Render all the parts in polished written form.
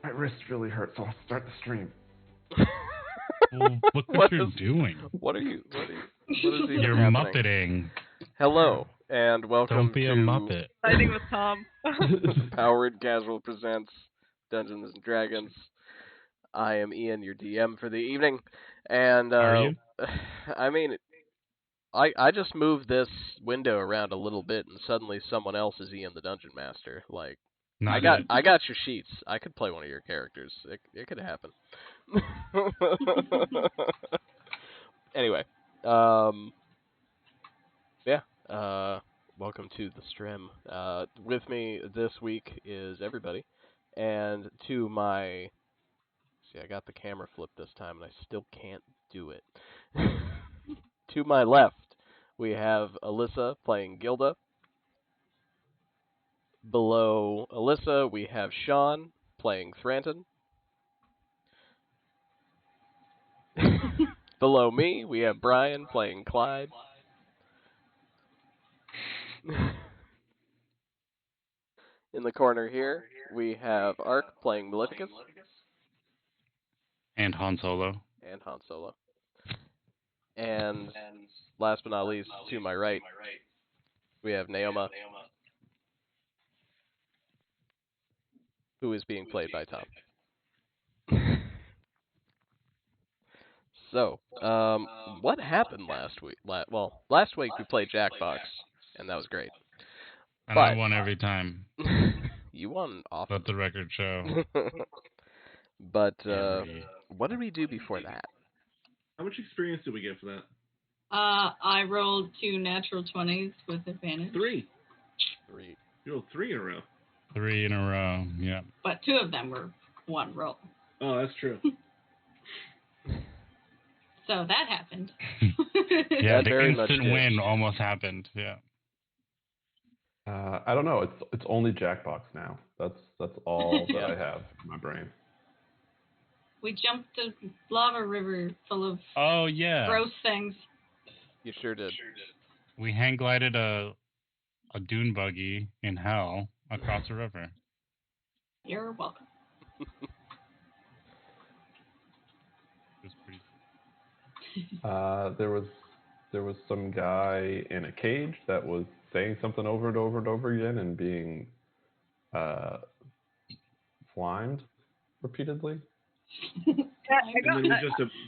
My wrist really hurts, so I'll start the stream. Well, look what you're doing. What is even You're happening? muppeting. Hello, and welcome Don't be to a muppet. Fighting with Tom. Powered Casual presents Dungeons and Dragons. I am Ian, your DM for the evening, and Are you? I mean, I just moved this window around a little bit, and suddenly someone else is Ian the Dungeon Master. Like, Not I got your sheets. I could play one of your characters. It could happen. Anyway, yeah. Welcome to the stream. With me this week is everybody, and to my see, I got the camera flipped this time, and I still can't do it. To my left, we have Alyssa playing Gilda. Below Alyssa, we have Sean playing Thranton. Below me, we have Brian playing Clyde. In the corner here, we have Ark playing Maleficus. And Han Solo. And Han Solo. And last but not least, to my right, we have Naoma, who is being played by Tom. So, what happened last week? Last week we played Jackbox, and that was great. And But I won every time. You won often. Let the record show. But what did we do before that? How much experience did we get for that? I rolled 2 natural 20s with advantage. 3. 3. You rolled 3 in a row. 3 in a row, yeah. But 2 of them were 1 roll. Oh, that's true. So that happened. Yeah, the very much instant did. win almost happened, yeah. I don't know. It's only Jackbox now. That's all that I have in my brain. We jumped a lava river full of gross things. You sure did. We hang glided a dune buggy in hell across a river. You're welcome. It was pretty. There was some guy in a cage that was saying something over and over and over again and being slimed repeatedly. And then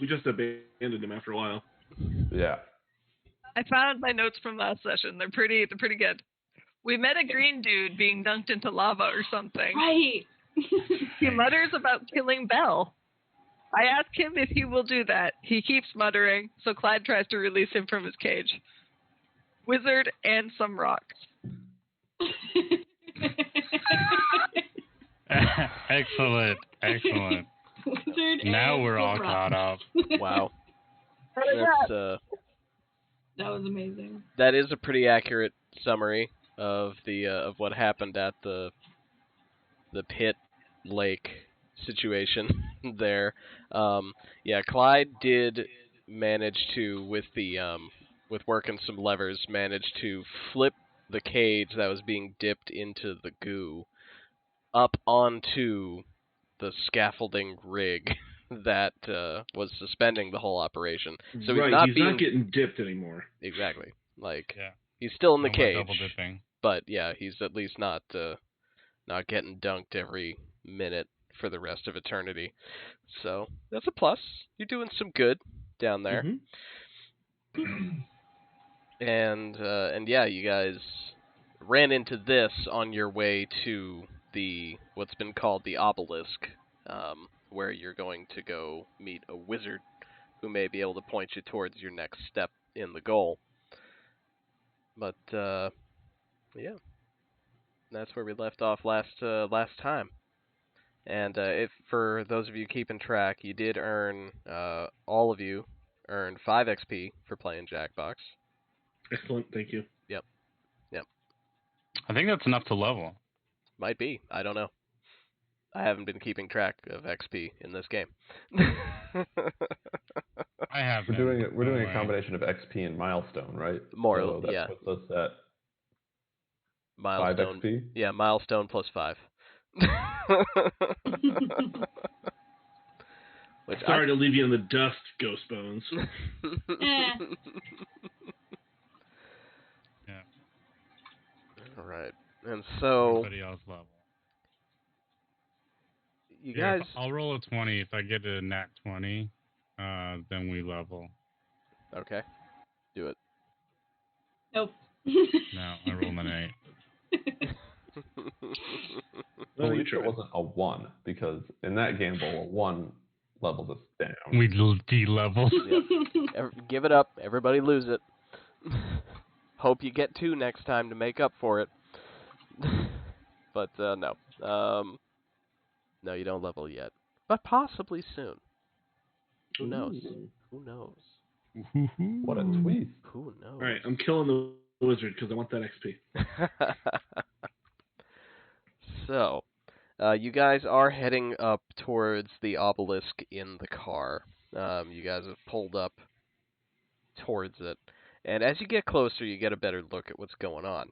we just abandoned him after a while. Yeah. I found my notes from last session. They're pretty good. We met a green dude being dunked into lava or something. Right. He mutters about killing Belle. I ask him if he will do that. He keeps muttering, so Clyde tries to release him from his cage. Wizard and some rocks. Excellent. Wizard Now and we're all some caught rocks. up. Wow. That was amazing. That is a pretty accurate summary of the of what happened at the pit lake situation there. Yeah, Clyde did manage to, with working some levers, manage to flip the cage that was being dipped into the goo up onto the scaffolding rig that was suspending the whole operation. So right, he's not getting dipped anymore. Exactly. Like, yeah. He's still in the No more cage. double dipping. But yeah, he's at least not getting dunked every minute for the rest of eternity. So that's a plus. You're doing some good down there. Mm-hmm. And yeah, you guys ran into this on your way to what's been called the obelisk, where you're going to go meet a wizard who may be able to point you towards your next step in the goal. But yeah, that's where we left off last time. And if for those of you keeping track, you did earn all of you earned 5 XP for playing Jackbox. Excellent, thank you. Yep. I think that's enough to level. Might be. I don't know. I haven't been keeping track of XP in this game. I have. We're doing a combination of XP and milestone, right? More, so that yeah. puts us at Milestone. 5 XP? Yeah, milestone plus 5. Sorry to leave you in the dust, Ghost Bones. Yeah. Yeah. All right. And so Everybody else level. you Yeah, guys I'll roll a 20. If I get a nat 20, then we level. Okay. Do it. Nope. No, I rolled an 8. Well, at least it wasn't a 1, because in that gamble, a 1 levels us down. We de-level. Yep. Give it up. Everybody lose it. Hope you get 2 next time to make up for it. But, no. No, you don't level yet. But possibly soon. Who knows? Ooh. Who knows? What a twist. Who knows? All right, I'm killing the wizard because I want that XP. So, you guys are heading up towards the obelisk in the car. You guys have pulled up towards it. And as you get closer, you get a better look at what's going on.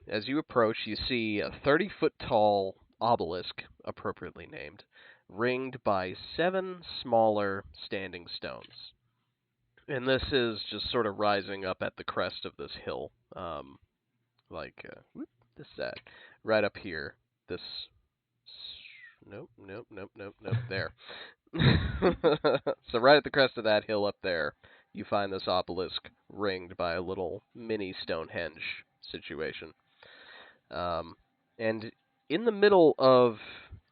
As you approach, you see a 30-foot tall obelisk, appropriately named, ringed by 7 smaller standing stones. And this is just sort of rising up at the crest of this hill. This that. Right up here. This. Nope. There. So right at the crest of that hill up there, you find this obelisk ringed by a little mini Stonehenge situation. And in the middle of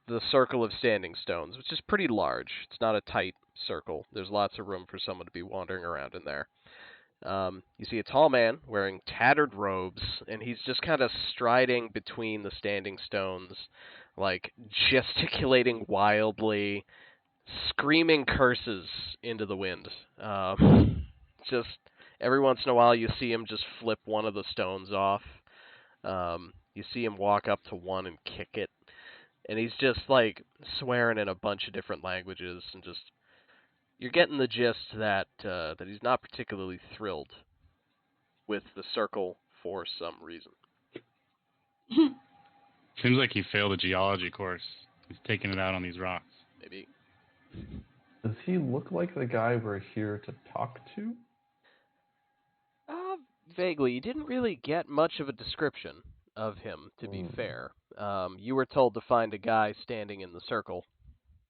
the circle of standing stones, which is pretty large, it's not a tight circle, there's lots of room for someone to be wandering around in there. You see a tall man wearing tattered robes, and he's just kind of striding between the standing stones, like gesticulating wildly, screaming curses into the wind. Just every once in a while you see him just flip one of the stones off. You see him walk up to one and kick it. And he's just like swearing in a bunch of different languages, and just you're getting the gist that that he's not particularly thrilled with the circle for some reason. Seems like he failed a geology course. He's taking it out on these rocks. Maybe. Does he look like the guy we're here to talk to? Vaguely. You didn't really get much of a description of him, to be fair. You were told to find a guy standing in the circle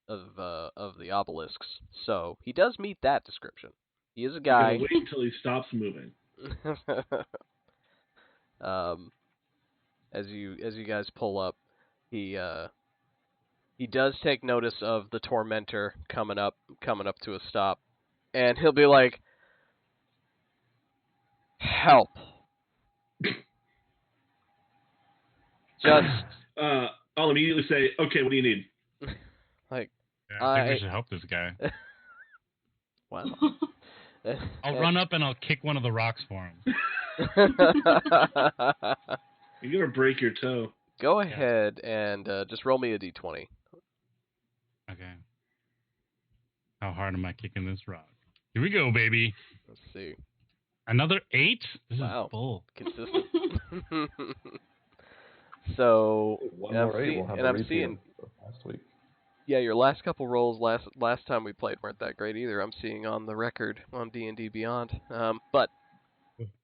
of the obelisks, so he does meet that description. He is a guy. Wait until he stops moving. As you guys pull up, he does take notice of the tormentor coming up to a stop, and he'll be like, "Help!" Just. I'll immediately say, "Okay, what do you need?" Like, yeah, I think we should help this guy. Wow. I'll run up and I'll kick one of the rocks for him. You're gonna break your toe. Go ahead and just roll me a d20. Okay. How hard am I kicking this rock? Here we go, baby. Let's see. Another 8? This Wow. is bull. Consistent. So, One more 8, we'll have a repeat of last week. Yeah, your last couple rolls last time we played weren't that great either. I'm seeing on the record on D&D Beyond. But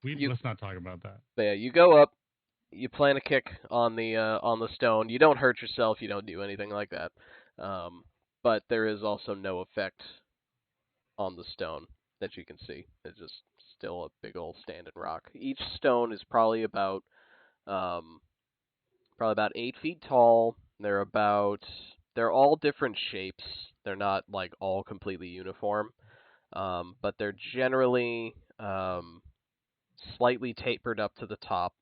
let's not talk about that. Yeah, you go up, you plant a kick on the stone. You don't hurt yourself. You don't do anything like that. But there is also no effect on the stone that you can see. It's just still a big old standing rock. Each stone is probably about 8 feet tall. They're all different shapes. They're not like all completely uniform, but they're generally slightly tapered up to the top,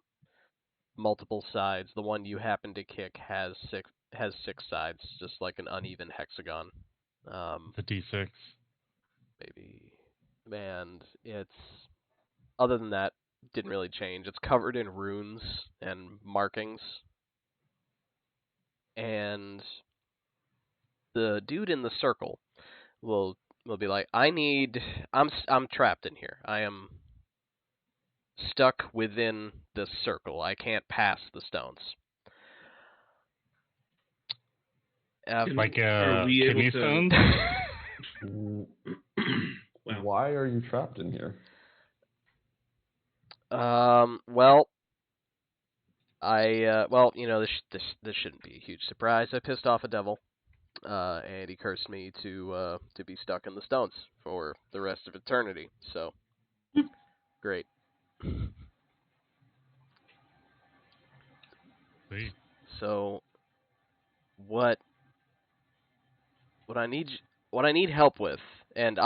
multiple sides. The one you happen to kick has six sides, just like an uneven hexagon. The D6. Maybe. And it's, other than that, didn't really change. It's covered in runes and markings. And the dude in the circle will be like, I'm trapped in here. I am stuck within this circle. I can't pass the stones. Like are we kidney able stones? Wow. Why are you trapped in here? Well, well, you know, this shouldn't be a huge surprise. I pissed off a devil, and he cursed me to be stuck in the stones for the rest of eternity. So, great. Sweet. So, what I need help with, and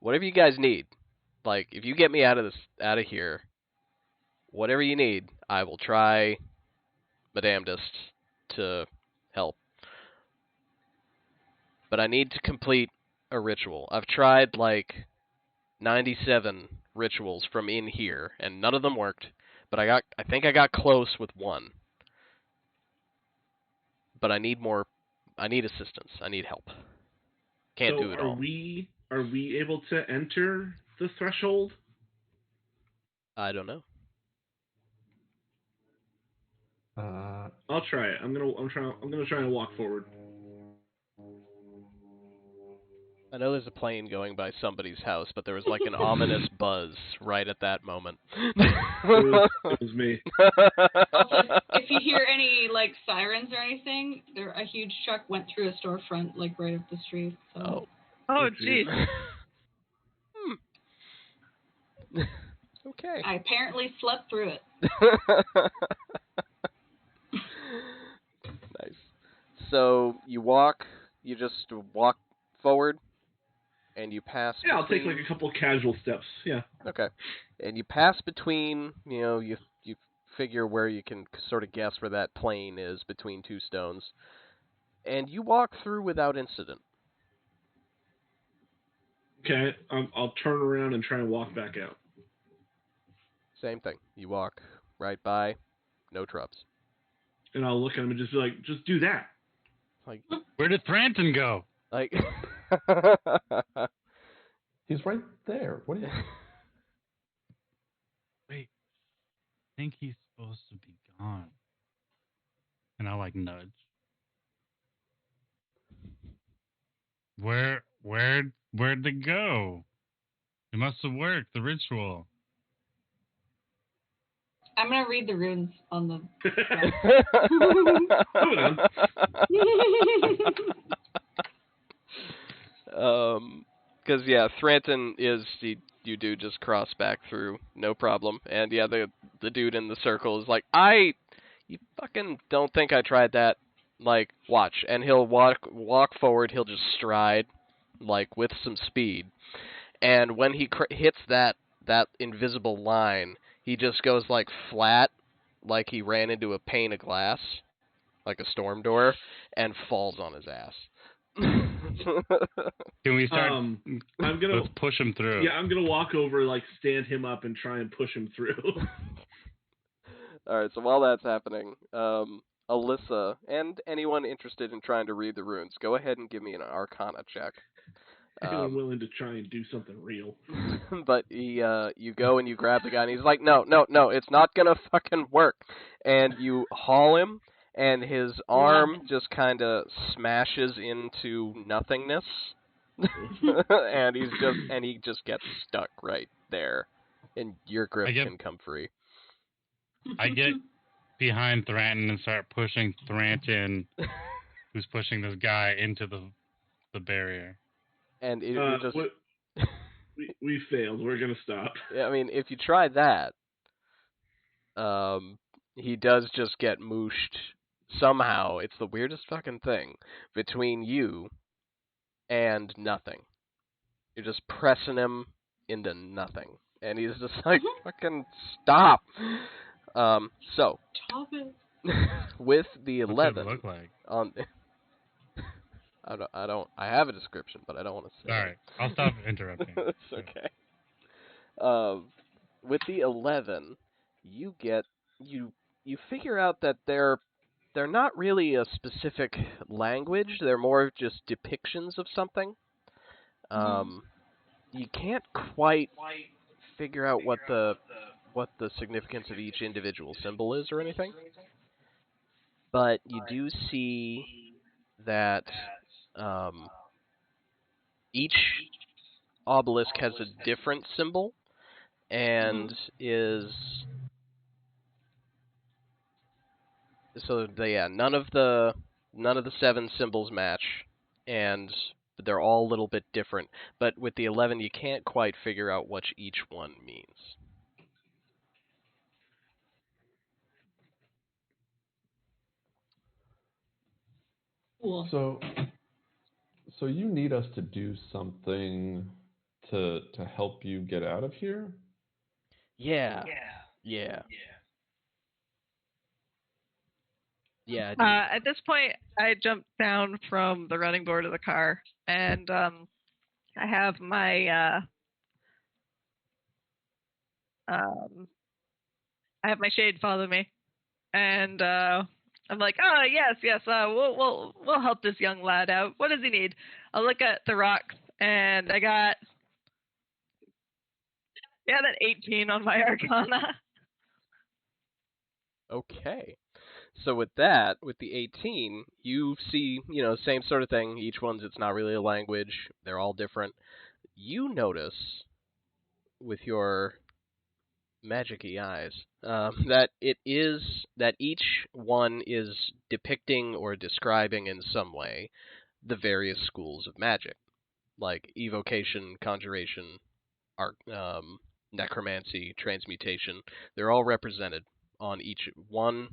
whatever you guys need, like if you get me out of here, whatever you need, I will try my damnedest to help. But I need to complete a ritual. I've tried like 97 rituals from in here, and none of them worked. But I think I got close with one. But I need more. I need assistance. I need help. Can't do it all. Are we able to enter the threshold? I don't know. I'll try it. I'm gonna try and walk forward. I know there's a plane going by somebody's house, but there was like an ominous buzz right at that moment. It was me. Also, if you hear any like sirens or anything, a huge truck went through a storefront like right up the street. So. Oh, jeez. Okay. I apparently slept through it. Nice. So you just walk forward, and you pass. Yeah, I'll take like a couple casual steps. Yeah. Okay. And you pass between, you figure where you can sort of guess where that plane is between two stones, and you walk through without incident. Okay, I'll turn around and try and walk back out. Same thing. You walk right by, no trubs. And I'll look at him and just be like, just do that. Like, where did Thranton go? Like, he's right there. What are you? Wait, I think he's supposed to be gone. And I like nudge. Where'd it go? It must have worked, the ritual. I'm gonna read the runes on the. Because yeah, Thranton is you do just cross back through, no problem. And yeah, the dude in the circle is like, you fucking don't think I tried that? Like, watch. And he'll walk forward. He'll just stride, like with some speed. And when he hits that invisible line, he just goes like flat, like he ran into a pane of glass, like a storm door, and falls on his ass. Can we start? Let's push him through. Yeah, I'm gonna walk over, like stand him up, and try and push him through. All right. So while that's happening, Alyssa and anyone interested in trying to read the runes, go ahead and give me an Arcana check. I'm willing to try and do something real. But you go and you grab the guy, and he's like, no, it's not gonna fucking work. And you haul him, and his arm just kind of smashes into nothingness, and he just gets stuck right there, and your grip can come free. I get behind Thranton and start pushing Thranton, who's pushing this guy into the barrier. And it just we failed. We're gonna stop. Yeah, I mean, if you try that, he does just get mooshed somehow. It's the weirdest fucking thing between you and nothing. You're just pressing him into nothing, and he's just like, fucking stop. So with the 11 look like? on. I have a description, but I don't want to say. All right, I'll stop interrupting. It's okay. With the 11, you figure out that they're not really a specific language. They're more just depictions of something. You can't quite figure out what the significance of each individual symbol is or anything. But you do see that each obelisk has a different symbol and is so none of the 7 symbols match, and they're all a little bit different. But with the 11, you can't quite figure out what each one means. Cool. So you need us to do something to help you get out of here? Yeah. At this point, I jumped down from the running board of the car, and I have my shade follow me, and I'm like, oh yes, we'll help this young lad out. What does he need? I'll look at the rocks, and I got that 18 on my Arcana. Okay. So with that, with the 18, you see, same sort of thing. Each it's not really a language. They're all different. You notice with your magic-y eyes that each one is depicting or describing in some way the various schools of magic, like evocation, conjuration, art, necromancy, transmutation. They're all represented on each one.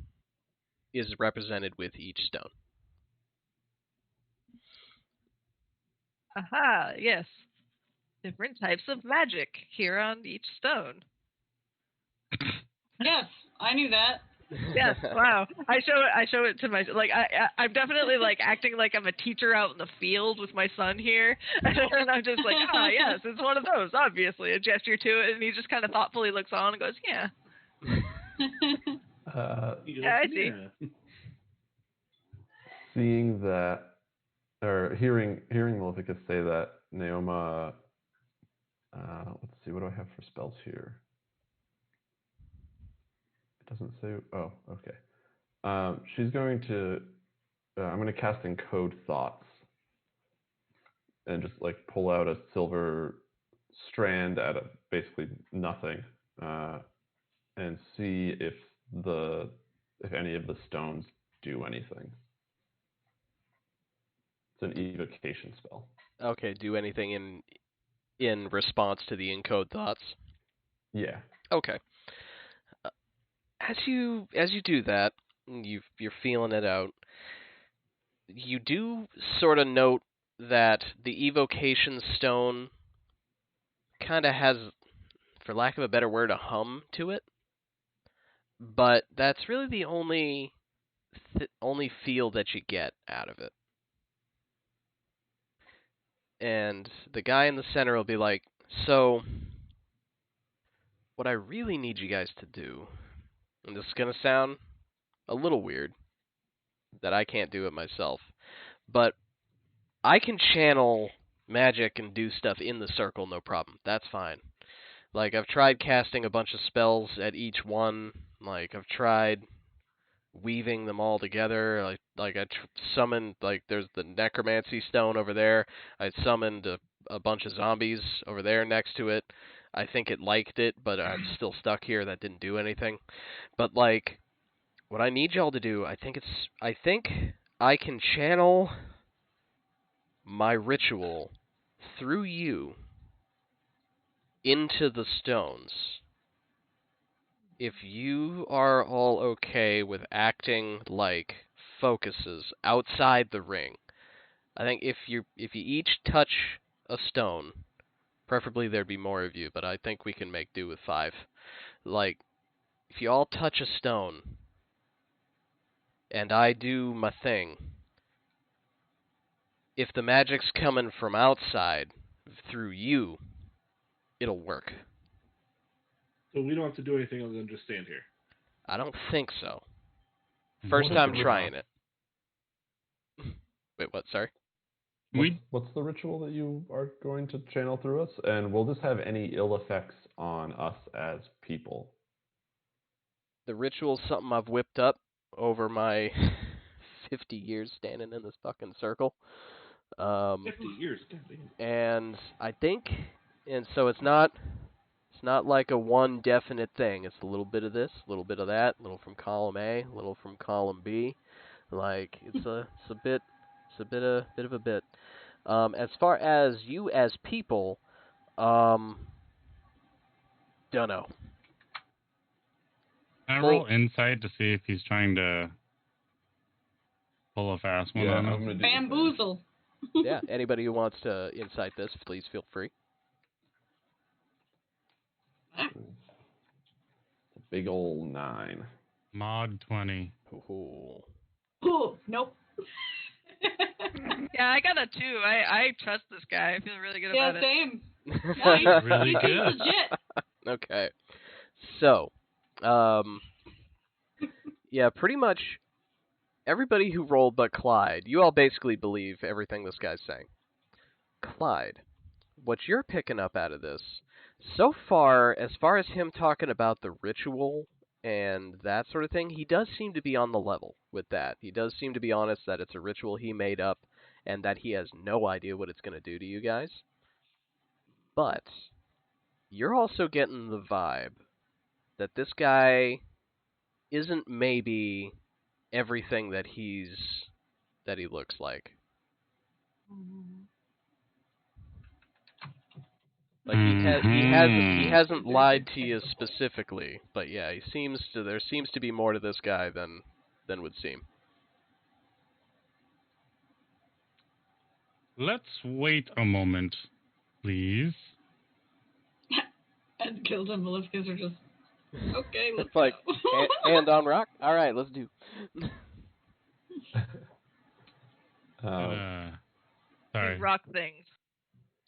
Is represented with each stone. Aha, yes. Different types of magic here on each stone. Yes, I knew that. Yes, wow. I show it to my I'm definitely acting like I'm a teacher out in the field with my son here, and I'm just like, yes, it's one of those. Obviously, a gesture to it, and he just kind of thoughtfully looks on and goes, yeah. I see. Seeing that, or hearing Maleficus say that, Naoma, let's see, what do I have for spells here? It doesn't say, oh, okay. She's going to, I'm going to cast Encode Thoughts, and just pull out a silver strand at basically nothing, and see if any of the stones do anything. It's an evocation spell. Okay, do anything in response to the encode thoughts? Yeah. Okay. As you do that, you're feeling it out. You do sort of note that the evocation stone kind of has, for lack of a better word, a hum to it. But that's really the only feel that you get out of it. And the guy in the center will be like, so, what I really need you guys to do, and this is going to sound a little weird, that I can't do it myself, but I can channel magic and do stuff in the circle, no problem. That's fine. I've tried casting a bunch of spells at each one. I've tried weaving them all together. I summoned, there's the necromancy stone over there. I summoned a bunch of zombies over there next to it. I think it liked it, but I'm still stuck here. That didn't do anything. But what I need y'all to do, I think I can channel my ritual through you into the stones. If you are all okay with acting like focuses outside the ring, I think if you each touch a stone, preferably there'd be more of you, but I think we can make do with 5. If you all touch a stone, and I do my thing, if the magic's coming from outside, through you, it'll work. So we don't have to do anything other than just stand here. I don't think so. First time trying it. Wait, what? Sorry? What's the ritual that you are going to channel through us? And will this have any ill effects on us as people? The ritual's something I've whipped up over my 50 years standing in this fucking circle. 50 years, goddamn. And I think, and so it's not like a one definite thing. It's a little bit of this, a little bit of that, a little from column A, a little from column B. Like it's a bit of a bit. As far as you as people, don't know. Can I roll insight to see if he's trying to pull a fast one Yeah, on I'm us? gonna do the same. Bamboozle. Yeah, anybody who wants to insight this, please feel free. It's a big old 9. Mod 20. Ooh. Ooh, nope. Yeah, I got a 2. I trust this guy. I feel really good Yeah, about it. same. Yeah, Really he seems good. legit. Okay. So, yeah, pretty much everybody who rolled but Clyde, you all basically believe everything this guy's saying. Clyde, what you're picking up out of this, so far as him talking about the ritual and that sort of thing, he does seem to be on the level with that. He does seem to be honest that it's a ritual he made up and that he has no idea what it's going to do to you guys. But you're also getting the vibe that this guy isn't maybe everything that he looks like. Like he hasn't lied to you specifically, but yeah, there seems to be more to this guy than would seem. Let's wait a moment, please. And Gilda and Maleficus are just, okay, let's It's like go. hand on rock. All right, let's do. Sorry. Do rock things.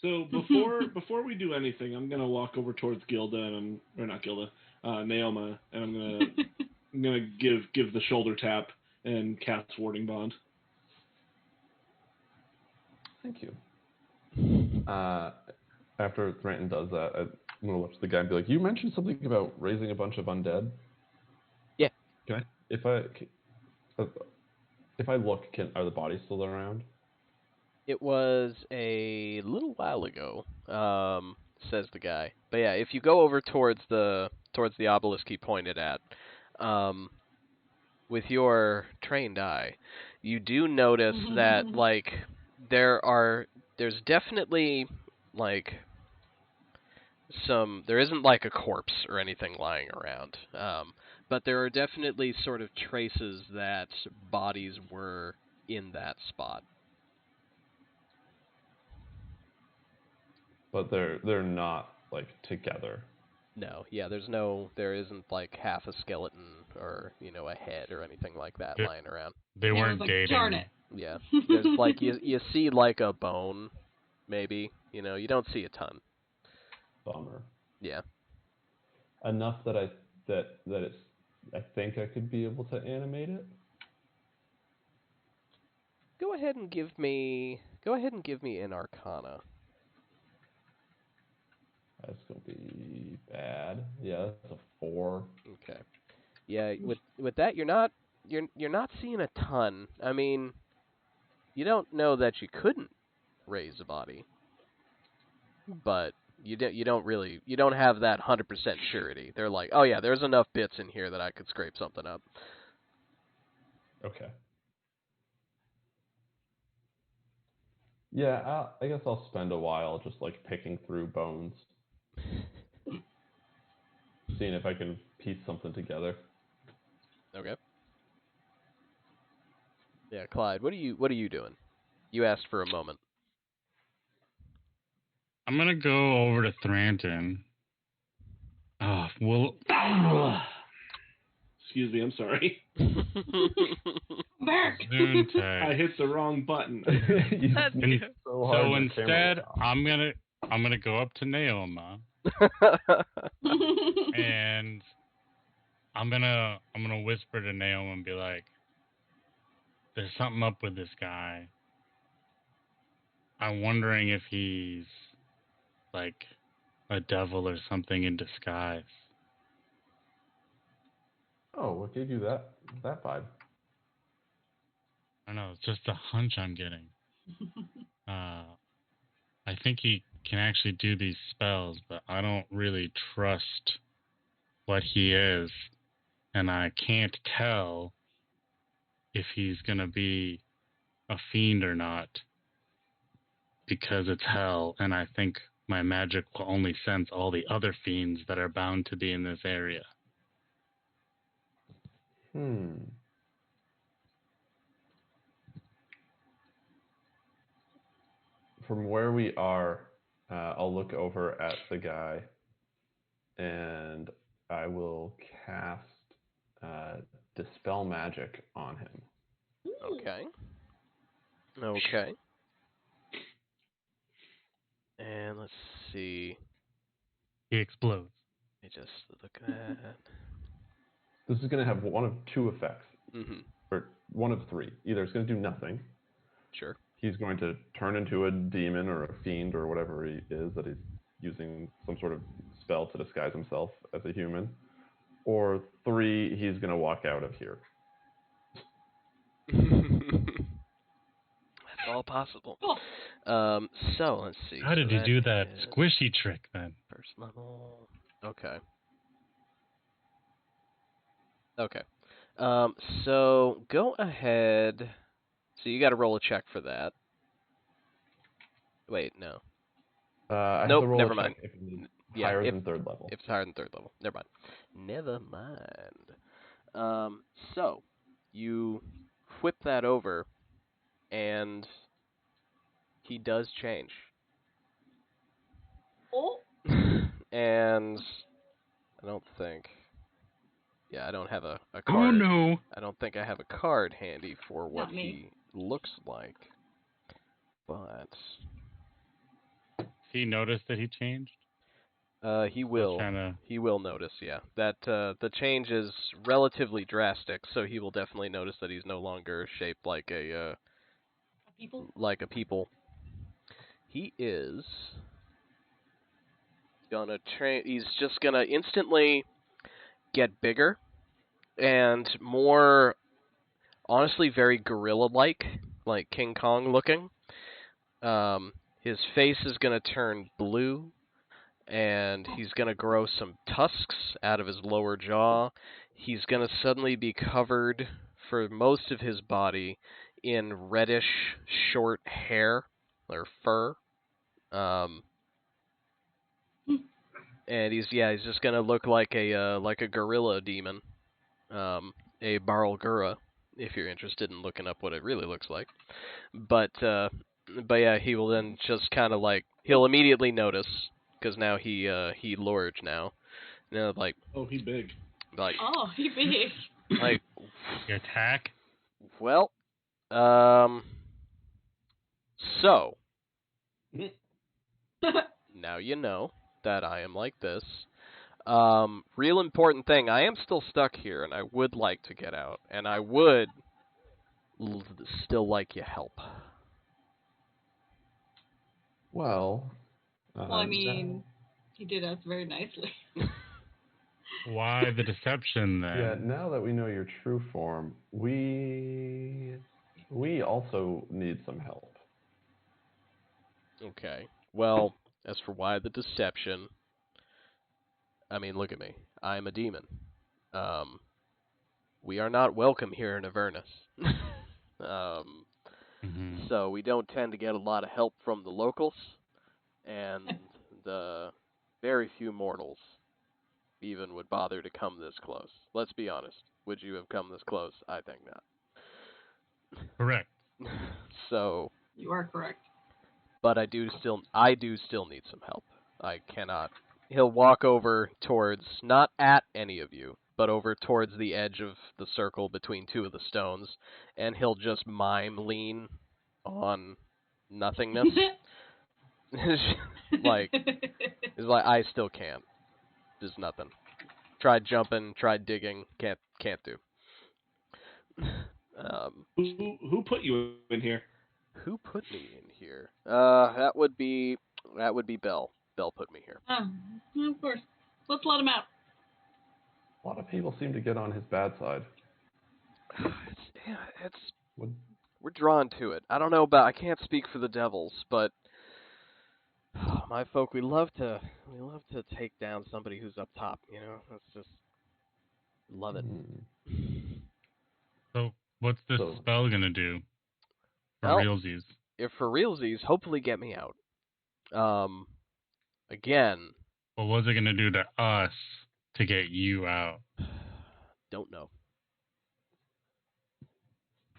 So before we do anything, I'm gonna walk over towards Gilda or not Gilda, Naoma, and I'm gonna give the shoulder tap and cast Warding Bond. Thank you. After Thranton does that, I'm gonna look to the guy and be like, "You mentioned something about raising a bunch of undead." Yeah. Okay. If I look, are the bodies still around? It was a little while ago, says the guy. But yeah, if you go over towards the obelisk he pointed at, with your trained eye, you do notice that like there's definitely like there isn't like a corpse or anything lying around, but there are definitely sort of traces that bodies were in that spot. But they're not like together. No, yeah, there isn't like half a skeleton or, a head or anything like that lying around. They And I weren't was like, dating. darn it. Yeah, there's like, you see like a bone, maybe, you don't see a ton. Bummer. Yeah. Enough that I think I could be able to animate it. Go ahead and give me an Arcana. That's gonna be bad. Yeah, that's a 4. Okay. Yeah, with that you're not seeing a ton. I mean, you don't know that you couldn't raise a body, but you don't have that 100% surety. They're like, oh yeah, there's enough bits in here that I could scrape something up. Okay. Yeah, I guess I'll spend a while just like picking through bones, seeing if I can piece something together. Okay. Yeah, Clyde, what are you doing? You asked for a moment. I'm gonna go over to Thranton. Oh, well. Excuse me, I'm sorry. Mark. I hit the wrong button. So instead, I'm gonna go up to Naoma and I'm gonna whisper to Naoma and be like, "There's something up with this guy. I'm wondering if he's like a devil or something in disguise." Oh, what gave you that vibe? don't know. It's just a hunch I'm getting. I think he can actually do these spells, but I don't really trust what he is, and I can't tell if he's gonna be a fiend or not because it's hell, and I think my magic will only sense all the other fiends that are bound to be in this area. From where we are, I'll look over at the guy, and I will cast Dispel Magic on him. Okay. Okay. And let's see. He explodes. Let me just look at that. This is going to have one of two effects, Mm-hmm. or one of three. Either it's going to do nothing. Sure. He's going to turn into a demon or a fiend or whatever he is that he's using some sort of spell to disguise himself as a human. Or three, he's going to walk out of here. That's all possible. Cool. So let's see. How did so he do that is squishy trick then? First level. Okay. Okay. So go ahead. So you got to roll a check for that. Wait, no. I Nope, have to roll never a check mind. if it's Yeah, higher if- than third level. If it's higher than third level. Never mind. Never mind. So you whip that over, and he does change. Oh. And I don't think. Yeah, I don't have a card. Oh no! I don't think I have a card handy for what Not me. he looks like. But He noticed that he changed? he will. Trying He will notice, yeah. That the change is relatively drastic, so he will definitely notice that he's no longer shaped like a People. people. He is gonna he's just gonna instantly get bigger and more, honestly, very gorilla-like, like King Kong looking. His face is gonna turn blue, and he's gonna grow some tusks out of his lower jaw. He's gonna suddenly be covered for most of his body in reddish short hair or fur. And he's just gonna look like a gorilla demon, a Barlgura, if you're interested in looking up what it really looks like. But yeah, he will then just kind of like he'll immediately notice because now he large now. Like Oh, he big. like Oh, he big. like Your attack? well, so now you know that I am like this. Real important thing, I am still stuck here, and I would like to get out, and I would still like your help. Well, Well, I mean, he did us very nicely. Why the deception then? yeah, now that we know your true form, we also need some help. Okay. Well, as for why the deception, I mean, look at me. I am a demon. We are not welcome here in Avernus. So we don't tend to get a lot of help from the locals, and the very few mortals even would bother to come this close. Let's be honest. Would you have come this close? I think not. Correct. So, You are correct. but I do still need some help. I cannot. He'll walk over towards, not at any of you, but over towards the edge of the circle between two of the stones, and he'll just mime lean on nothingness. It's like I still can't. There's nothing. Tried jumping, tried digging, can't do. Who put you in here? Who put me in here? That would be Belle. Belle put me here. Of course. Let's let him out. A lot of people seem to get on his bad side. It's Would we're drawn to it. I don't know about. I can't speak for the devils, but my folk, we love to take down somebody who's up top. You know, that's just love it. So what's this So- spell gonna do for Well, realsies? If for realsies, hopefully get me out. Again, What was it gonna do to us to get you out? don't know.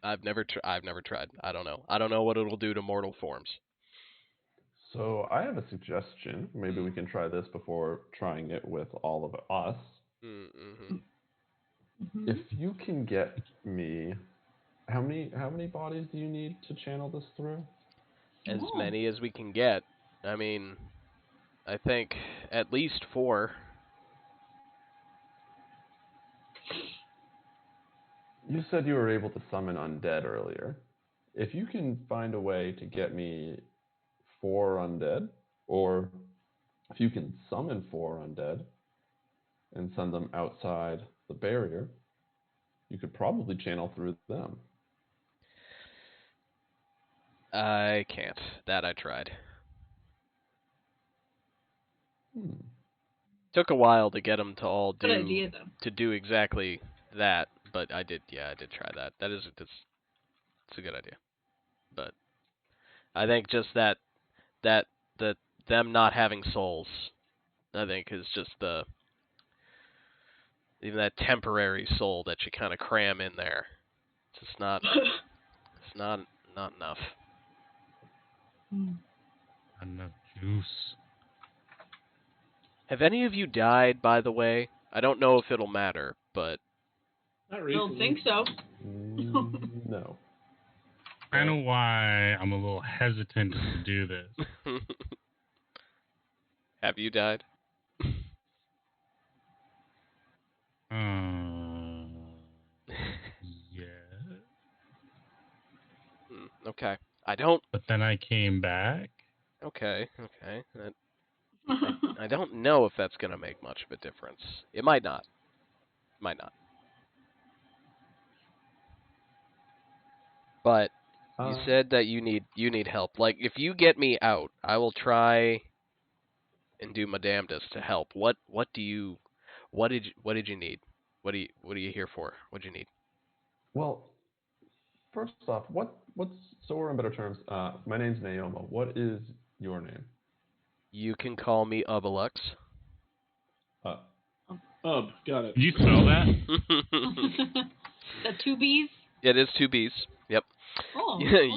I've never tried. I don't know. I don't know what it'll do to mortal forms. So I have a suggestion. Maybe we can try this before trying it with all of us. Mm-hmm. If you can get me, how many bodies do you need to channel this through? As Oh. many as we can get. I mean, I think at least 4. You said you were able to summon undead earlier. If you can find a way to get me 4 undead, or if you can summon 4 undead and send them outside the barrier, you could probably channel through them. I can't. That I tried. Took a while to get them to all Good idea, though. do exactly that, but I did try that. That's a good idea. But I think just that them not having souls, I think is just even that temporary soul that you kind of cram in there. It's just not enough. Enough juice. Have any of you died, by the way? I don't know if it'll matter, but Not I recently. don't think so. No. Kind of why I'm a little hesitant to do this. have you died? Yeah. Okay. I don't. But then I came back. Okay. I don't know if that's gonna make much of a difference. It might not. Might not. But you said that you need help. Like, if you get me out, I will try and do my damnedest to help. What did you need? What are you here for? What do you need? Well, first off, what's so we're in better terms. My name's Naoma. What is your name? You can call me Ubelux. Got it. Did you spell that? The 2 B's? It is 2 B's. Yep. Oh, okay.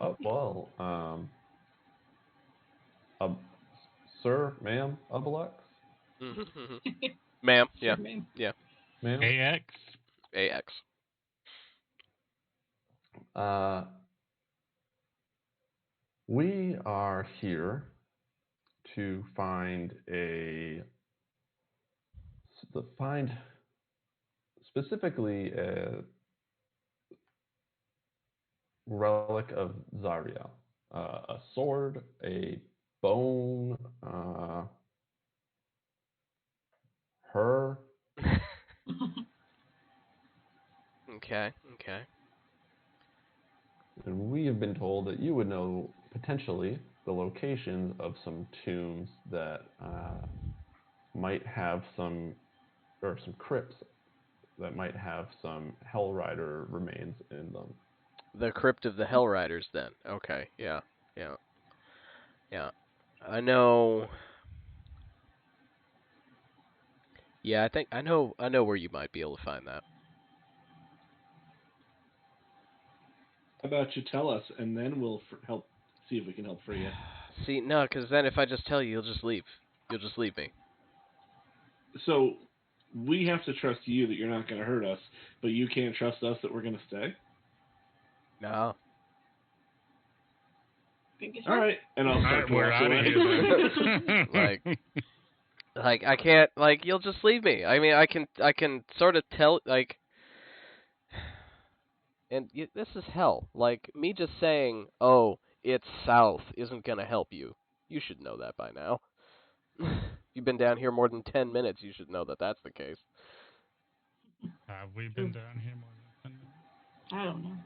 Ubbalux. Well, sir, ma'am, Ubelux? Ma'am. Sure, Yeah. ma'am. Yeah. Ma'am? AX? AX. We are here to find specifically a relic of Zariel. A sword, a bone, her. Okay. And we have been told that you would know potentially the locations of some tombs that might have some crypts that might have some Hellrider remains in them. The Crypt of the Hellriders, then. Okay. Yeah. I know. Yeah, I think I know where you might be able to find that. How about you tell us, and then we'll help see if we can help free you. See, no, because then if I just tell you, you'll just leave. You'll just leave me. So we have to trust you that you're not going to hurt us, but you can't trust us that we're going to stay? No. All right, and I'll start to We're walk out of away. here. Like I can't. Like, you'll just leave me. I mean, I can sort of tell. Like, and this is hell. Like, me just saying, "Oh, it's south," isn't gonna help you. You should know that by now. You've been down here more than 10 minutes. You should know that that's the case. Have we been down here more than 10 minutes? I don't know.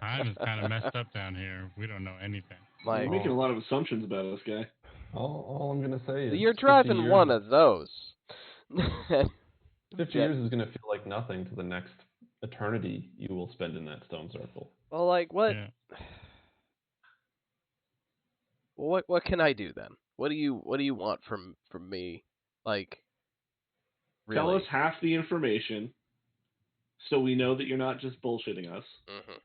Time is kind of messed up down here. We don't know anything. Like, You're making a lot of assumptions about us, guy. All I'm gonna say is you're 50 driving years, one of those. 50 years is gonna feel like nothing to the next eternity you will spend in that stone circle. Well, like, what? Yeah. Well, what can I do then? What do you want from me? Like, really? Tell us half the information, so we know that you're not just bullshitting us. Mm-hmm.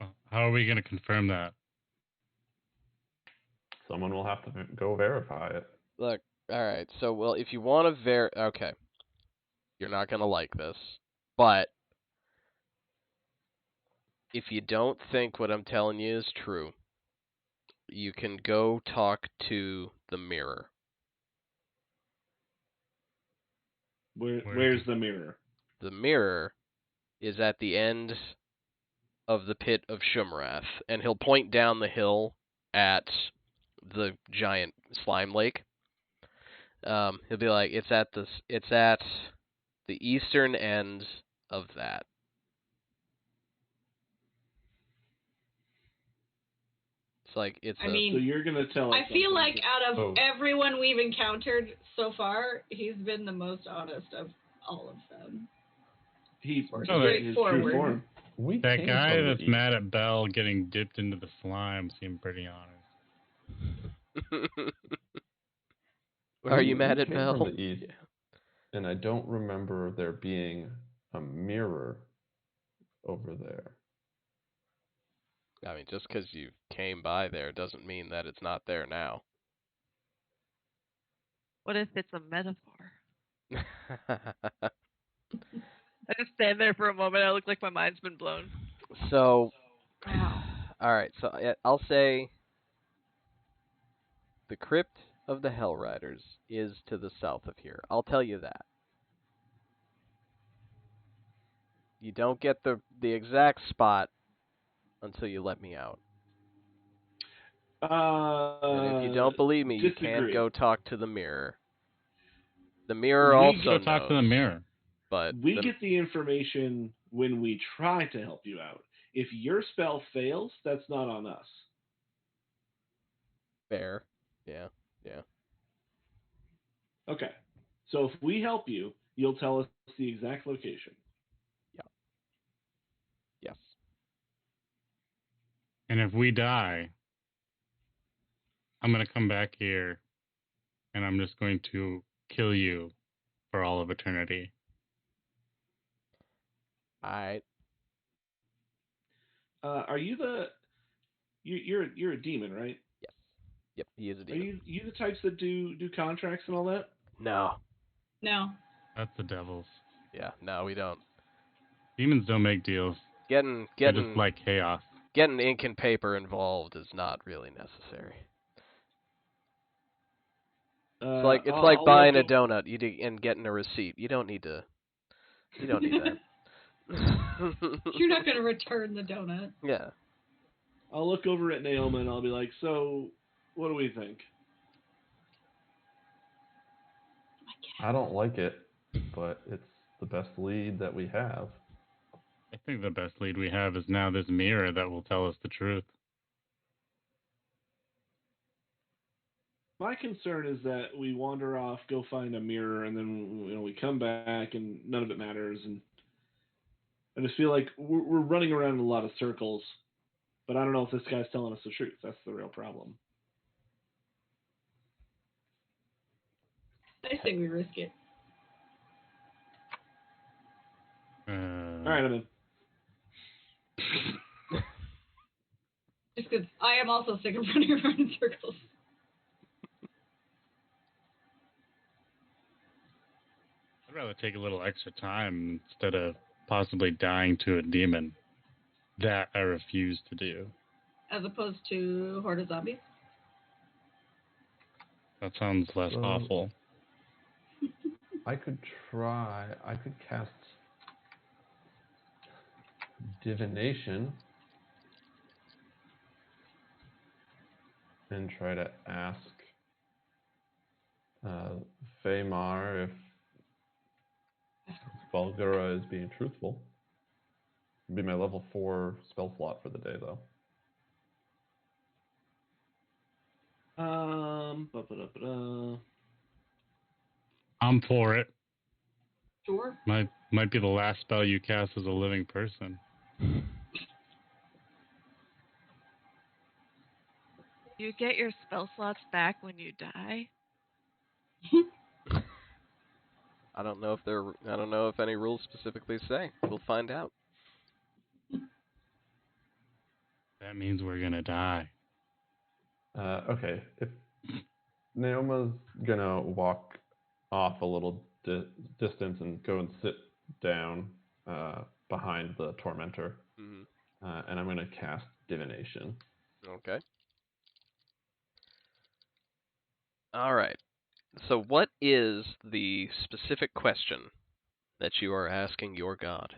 Well, how are we going to confirm that? Someone will have to go verify it. Look, all right. So, well, if you want to okay, you're not gonna like this, but if you don't think what I'm telling you is true, you can go talk to the mirror. Where's the mirror? The mirror is at the end of the pit of Shumrath, and he'll point down the hill at the giant slime lake. He'll be like, it's at the eastern end of that. It's like I mean, so you're gonna tell us. I feel like something. out of everyone we've encountered so far, he's been the most honest of all of them. He's Or his straightforward. true form. That came guy from the that's east. mad at Belle getting dipped into the slime seemed pretty honest. Are you We mad at came Belle? from the east, and I don't remember there being a mirror over there. I mean, just because you came by there doesn't mean that it's not there now. What if it's a metaphor? I just stand there for a moment. I look like my mind's been blown. So, Wow. all right. So I'll say the crypt of the Hell Riders is to the south of here. I'll tell you that. You don't get the exact spot until you let me out. And if you don't believe me, you can go talk to the mirror. The mirror also go talk knows, to the mirror. But we get the information when we try to help you out. If your spell fails, that's not on us. Fair. Yeah. Okay. So if we help you, you'll tell us the exact location. Yeah. Yes. And if we die, I'm going to come back here and I'm just going to kill you for all of eternity. All right. Are you the? You're a demon, right? Yes. Yep. He is a demon. Are you the types that do contracts and all that? No. No. That's the devils. Yeah. No, we don't. Demons don't make deals. They're just like chaos. Getting ink and paper involved is not really necessary. It's like buying a donut and getting a receipt. You don't need that. You're not going to return the donut. Yeah. I'll look over at Naoma and I'll be like, so, what do we think? I don't like it, but it's the best lead that we have. I think the best lead we have is now this mirror that will tell us the truth. My concern is that we wander off, go find a mirror, and then we come back and none of it matters. And I just feel like we're running around in a lot of circles, but I don't know if this guy's telling us the truth. That's the real problem. I think we risk it. All right, I'm in. Just because I am also sick of running around in circles. I'd rather take a little extra time instead of possibly dying to a demon. That I refuse to do. As opposed to horde of zombies? That sounds less awful. I could cast divination and try to ask Feymar, if Valgura is being truthful. It'd be my level 4 spell slot for the day, though. Ba-ba-da-ba-da. I'm for it. Sure. Might be the last spell you cast as a living person. You get your spell slots back when you die? I don't know if any rules specifically say. We'll find out. That means we're gonna die. Okay, if Naoma's gonna walk off a little distance and go and sit down behind the tormentor, and I'm gonna cast divination. Okay. All right. So what is the specific question that you are asking your god?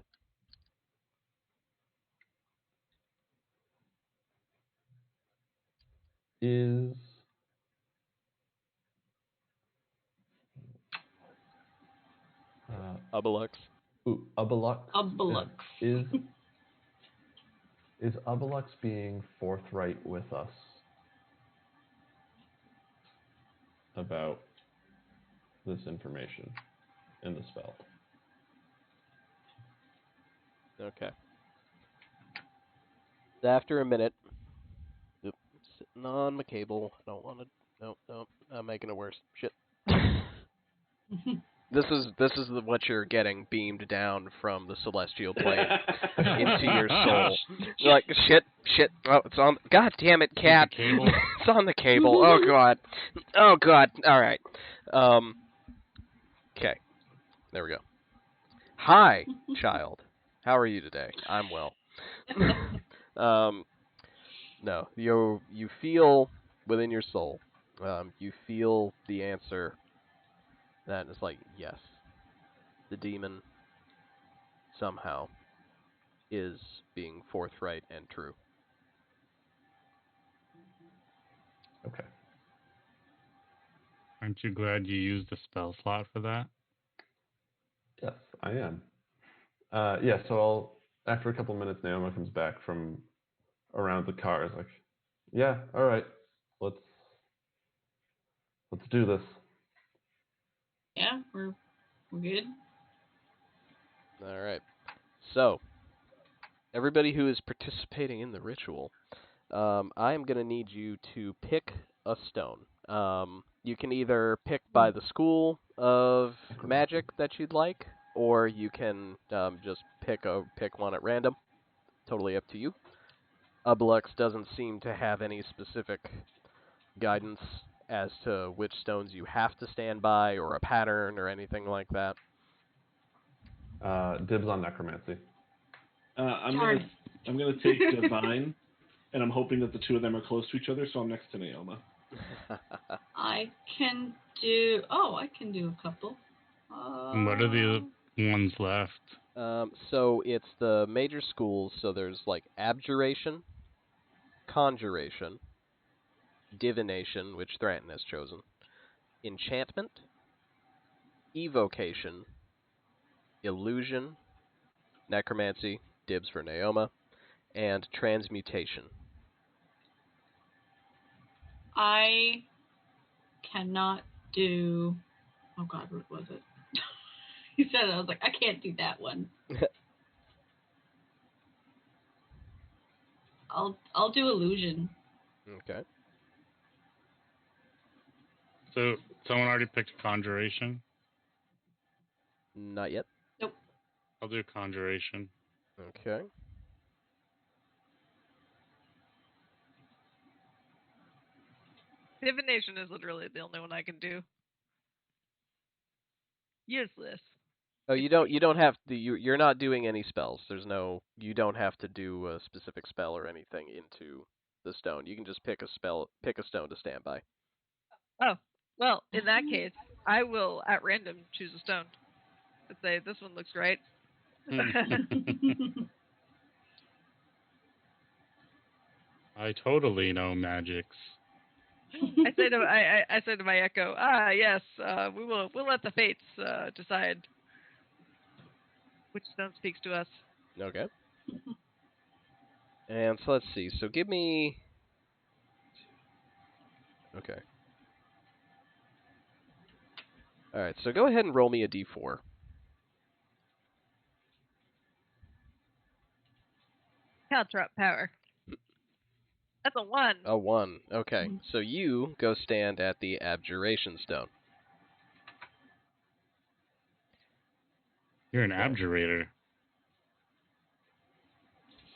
Is Ubelux. Ubelux? Ubelux. Is Ubelux being forthright with us about this information in the spell? Okay. After a minute, sitting on my cable. I don't want to. No, I'm making it worse. Shit. This is what you're getting beamed down from the celestial plane into your soul. You're like, shit. Oh, it's on. God damn it, cat. It's on the cable. Oh god. All right. Okay. There we go. Hi, child. How are you today? I'm well. No, you feel within your soul. You feel the answer. That is like, yes, the demon somehow is being forthright and true. Okay. Aren't you glad you used the spell slot for that? Yes, I am. Yeah, so after a couple minutes, Naoma comes back from around the car. Is like, yeah, all right, let's do this. Yeah, we're good. All right. So, everybody who is participating in the ritual, I am going to need you to pick a stone. You can either pick by the school of magic that you'd like, or you can just pick one at random. Totally up to you. Ubelux doesn't seem to have any specific guidance as to which stones you have to stand by, or a pattern, or anything like that. Dibs on necromancy. I'm gonna take divine, and I'm hoping that the two of them are close to each other, so I'm next to Naoma. I can do a couple. What are the ones left? So it's the major schools. So there's like abjuration, conjuration, divination, which Thranton has chosen, enchantment, evocation, illusion, necromancy, dibs for Naoma, and transmutation. I cannot do. Oh God, what was it? He said it. I was like, I can't do that one. I'll do illusion. Okay. So someone already picked conjuration. Not yet. Nope. I'll do conjuration. Okay. Divination is literally the only one I can do. Useless. Oh, you don't have to. You're not doing any spells. You don't have to do a specific spell or anything into the stone. You can just pick a stone to stand by. Oh, well, in that case, I will at random choose a stone. Let's say this one looks right. I totally know magics. I say to my echo, yes, we'll let the fates decide which stone speaks to us. Okay. And so let's see. So give me. Okay. All right. So go ahead and roll me a d4. Caltrop power. That's a 1. A 1. Okay. So you go stand at the Abjuration Stone. You're an Okay. abjurator.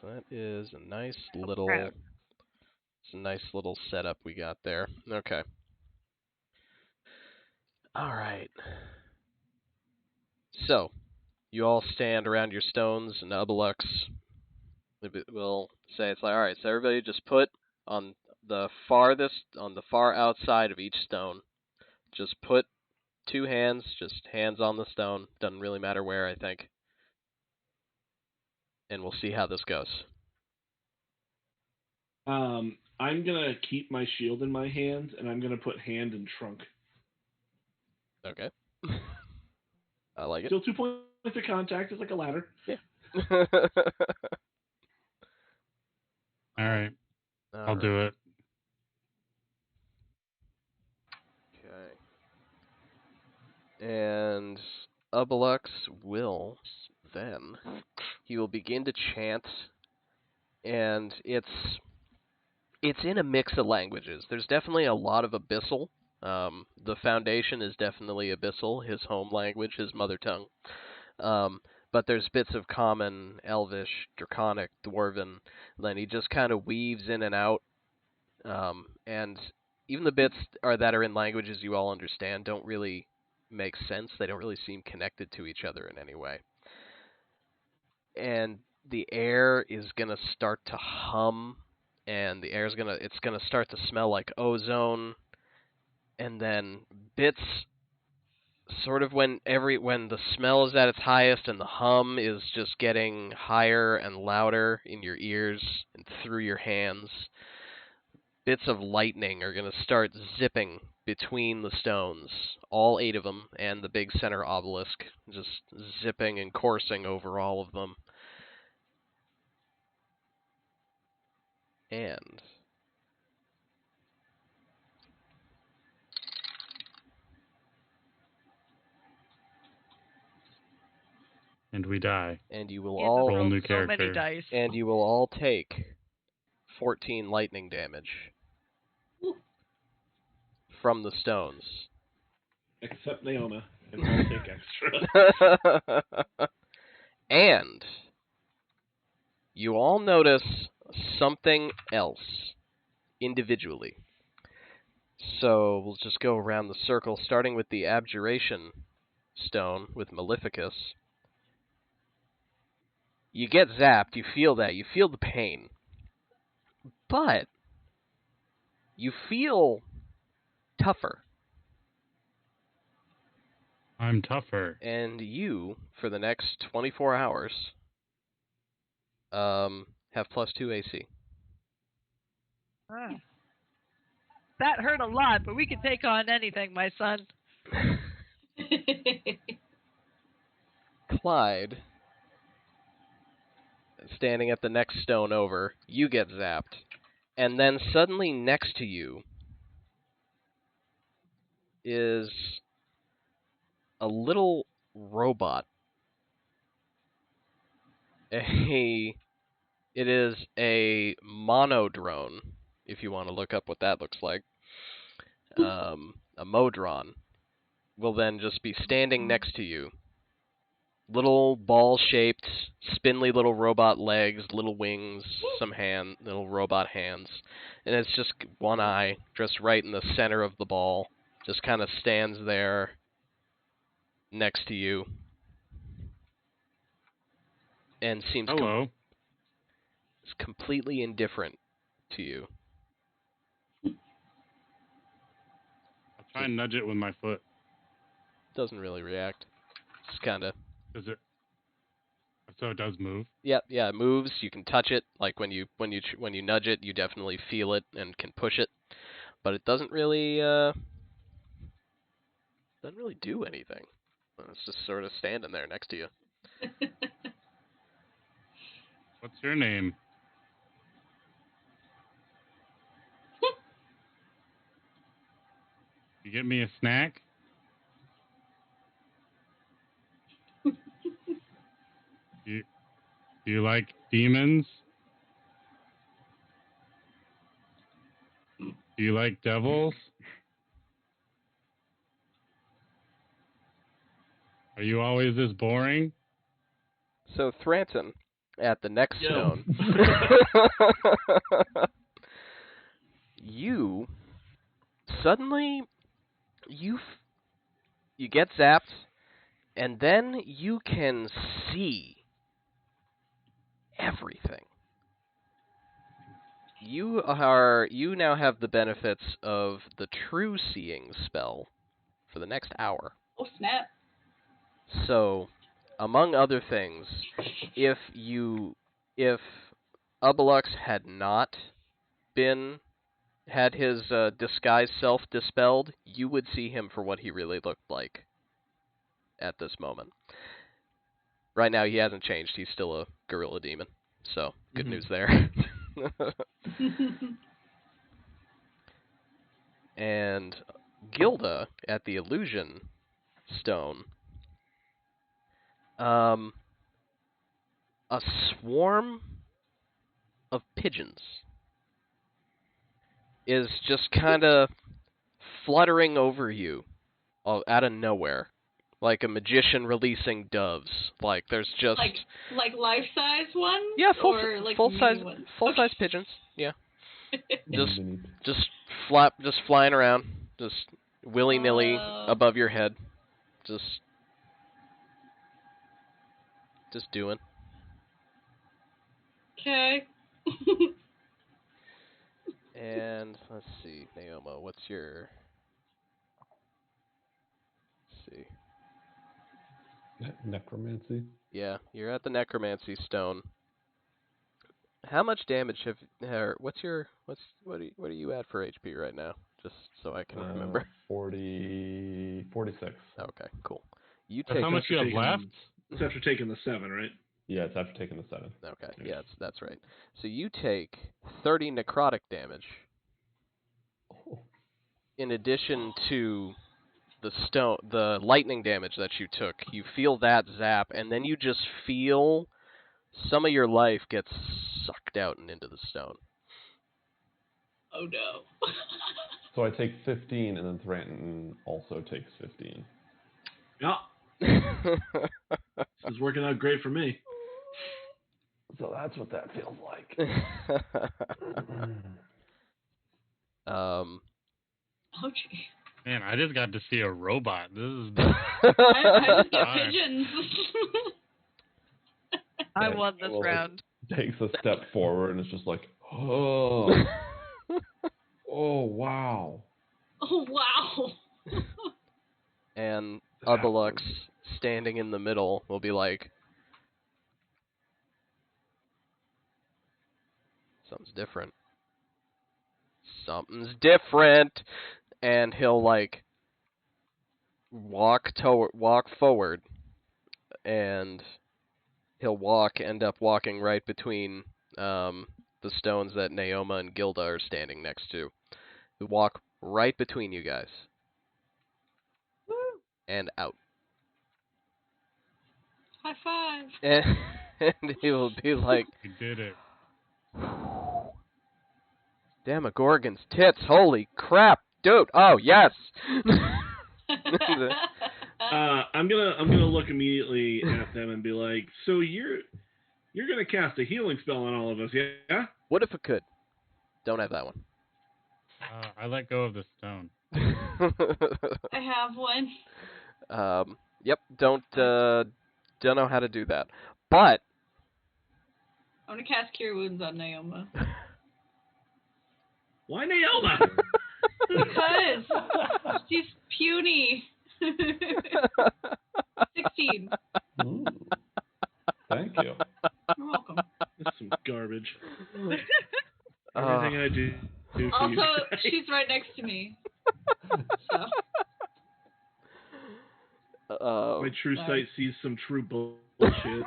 So that is a nice proud. little setup we got there. Okay. All right. So, you all stand around your stones, and Ubelux will say, it's like, all right, so everybody just put on the far outside of each stone, just put 2 hands, just hands on the stone. Doesn't really matter where, I think. And we'll see how this goes. I'm gonna keep my shield in my hands, and I'm gonna put hand in trunk. Okay. I like it. Still 2 points of contact. It's like a ladder. Yeah. All right. I'll do it. Okay. And Ubelux will then, he will begin to chant, and it's in a mix of languages. There's definitely a lot of Abyssal. The Foundation is definitely Abyssal, his home language, his mother tongue. But there's bits of Common, Elvish, Draconic, Dwarven. Then he just kind of weaves in and out. And even the bits that are in languages you all understand don't really make sense. They don't really seem connected to each other in any way. And the air is going to start to hum, and the air is it's going to start to smell like ozone. And then bits sort of when the smell is at its highest and the hum is just getting higher and louder in your ears and through your hands, bits of lightning are going to start zipping between the stones, all 8 of them, and the big center obelisk, just zipping and coursing over all of them. And we die. And you will He has all Roll new so many character. dice. and you will all take 14 lightning damage from the stones. Except Naoma, and I'll take extra. And you all notice something else individually. So we'll just go around the circle, starting with the Abjuration Stone with Maleficus. You get zapped, you feel that, you feel the pain. But you feel tougher. I'm tougher. And you, for the next 24 hours, have +2 AC. That hurt a lot, but we can take on anything, my son. Clyde, standing at the next stone over, you get zapped. And then suddenly next to you is a little robot. It is a monodrone, if you want to look up what that looks like. A modron will then just be standing next to you. Little ball-shaped, spindly little robot legs, little wings, some little robot hands. And it's just one eye, just right in the center of the ball. Just kind of stands there next to you. And seems completely indifferent to you. I'll try and nudge it with my foot. Doesn't really react. Just kind of. Does it? So it does move. Yeah, it moves. You can touch it. Like when you nudge it, you definitely feel it and can push it. but it doesn't really do anything. It's just sort of standing there next to you. What's your name? You get me a snack? Do you like demons? Do you like devils? Are you always this boring? So Thranton, at the next Yo. stone, you suddenly you get zapped, and then you can see everything. You now have the benefits of the true seeing spell for the next hour. Oh, snap. So, among other things, if Ubelux had not had his disguised self dispelled, you would see him for what he really looked like at this moment. Right now, he hasn't changed. He's still a gorilla demon. So, good news there. And Gilda at the illusion stone. A swarm of pigeons is just kind of fluttering over you out of nowhere, like a magician releasing doves. Like there's just like life-size ones. Yeah, or like full size ones? pigeons. Yeah, just Mini. just flying around, just willy-nilly above your head, just doing. Okay. And let's see, Naoma, what's your? Let's see. Necromancy. Yeah, you're at the necromancy stone. How much damage what are you at for HP right now? Just so I can remember. 46. Okay, cool. You That's take how much you have left? It's after taking the 7, right? Yeah, it's after taking the 7. Okay, yeah, that's right. So you take 30 necrotic damage. Oh. In addition to the lightning damage that you took. You feel that zap, and then you just feel some of your life gets sucked out and into the stone. Oh no. So I take 15, and then Thranton also takes 15. Yeah. This is working out great for me. So that's what that feels like. um. Oh gee. Man, I just got to see a robot. This is. I just get pigeons. I won this round. Takes a step forward and it's just like, oh, oh wow. Oh wow. And Ubelux, standing in the middle, will be like, something's different. Something's different. And he'll like walk forward, and he'll end up walking right between the stones that Naoma and Gilda are standing next to. He'll walk right between you guys. Woo. And out. High five. And he will be like, We did it. Demogorgon's tits, holy crap, dude, oh yes! I'm gonna look immediately at them and be like, so you're gonna cast a healing spell on all of us, yeah? What if it could? Don't have that one. I let go of the stone. I have one. Yep, don't know how to do that. But I'm gonna cast Cure Wounds on Naoma. Why Naoma? Because she's puny. 16. Ooh. Thank you. You're welcome. That's some garbage. Everything I do too. For you Also, guys. she's right next to me. So. My true Sorry. sight sees some true bullshit.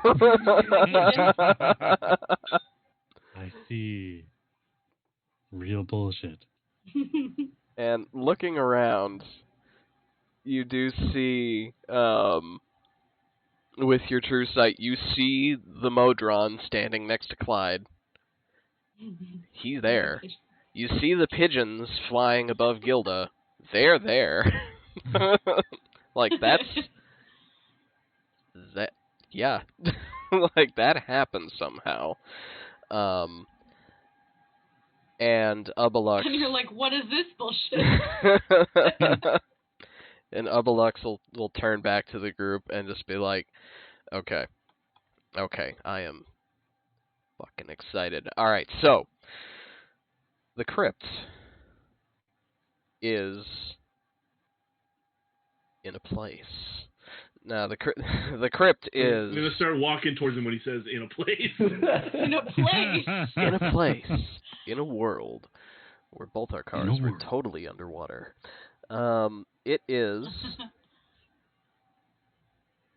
I see. Real bullshit. And looking around, you do see, with your true sight, you see the Modron standing next to Clyde. He's there. You see the pigeons flying above Gilda. They're there. Like, that, yeah. Like, that happens somehow. And Ubelux... And you're like, what is this bullshit? And Ubelux will turn back to the group and just be like, okay, I am fucking excited. Alright, so, the crypt is in a place. Now, the crypt is... I'm going to start walking towards him when he says, in a place. In a place. in a place, in a world, where both our cars were totally underwater. It is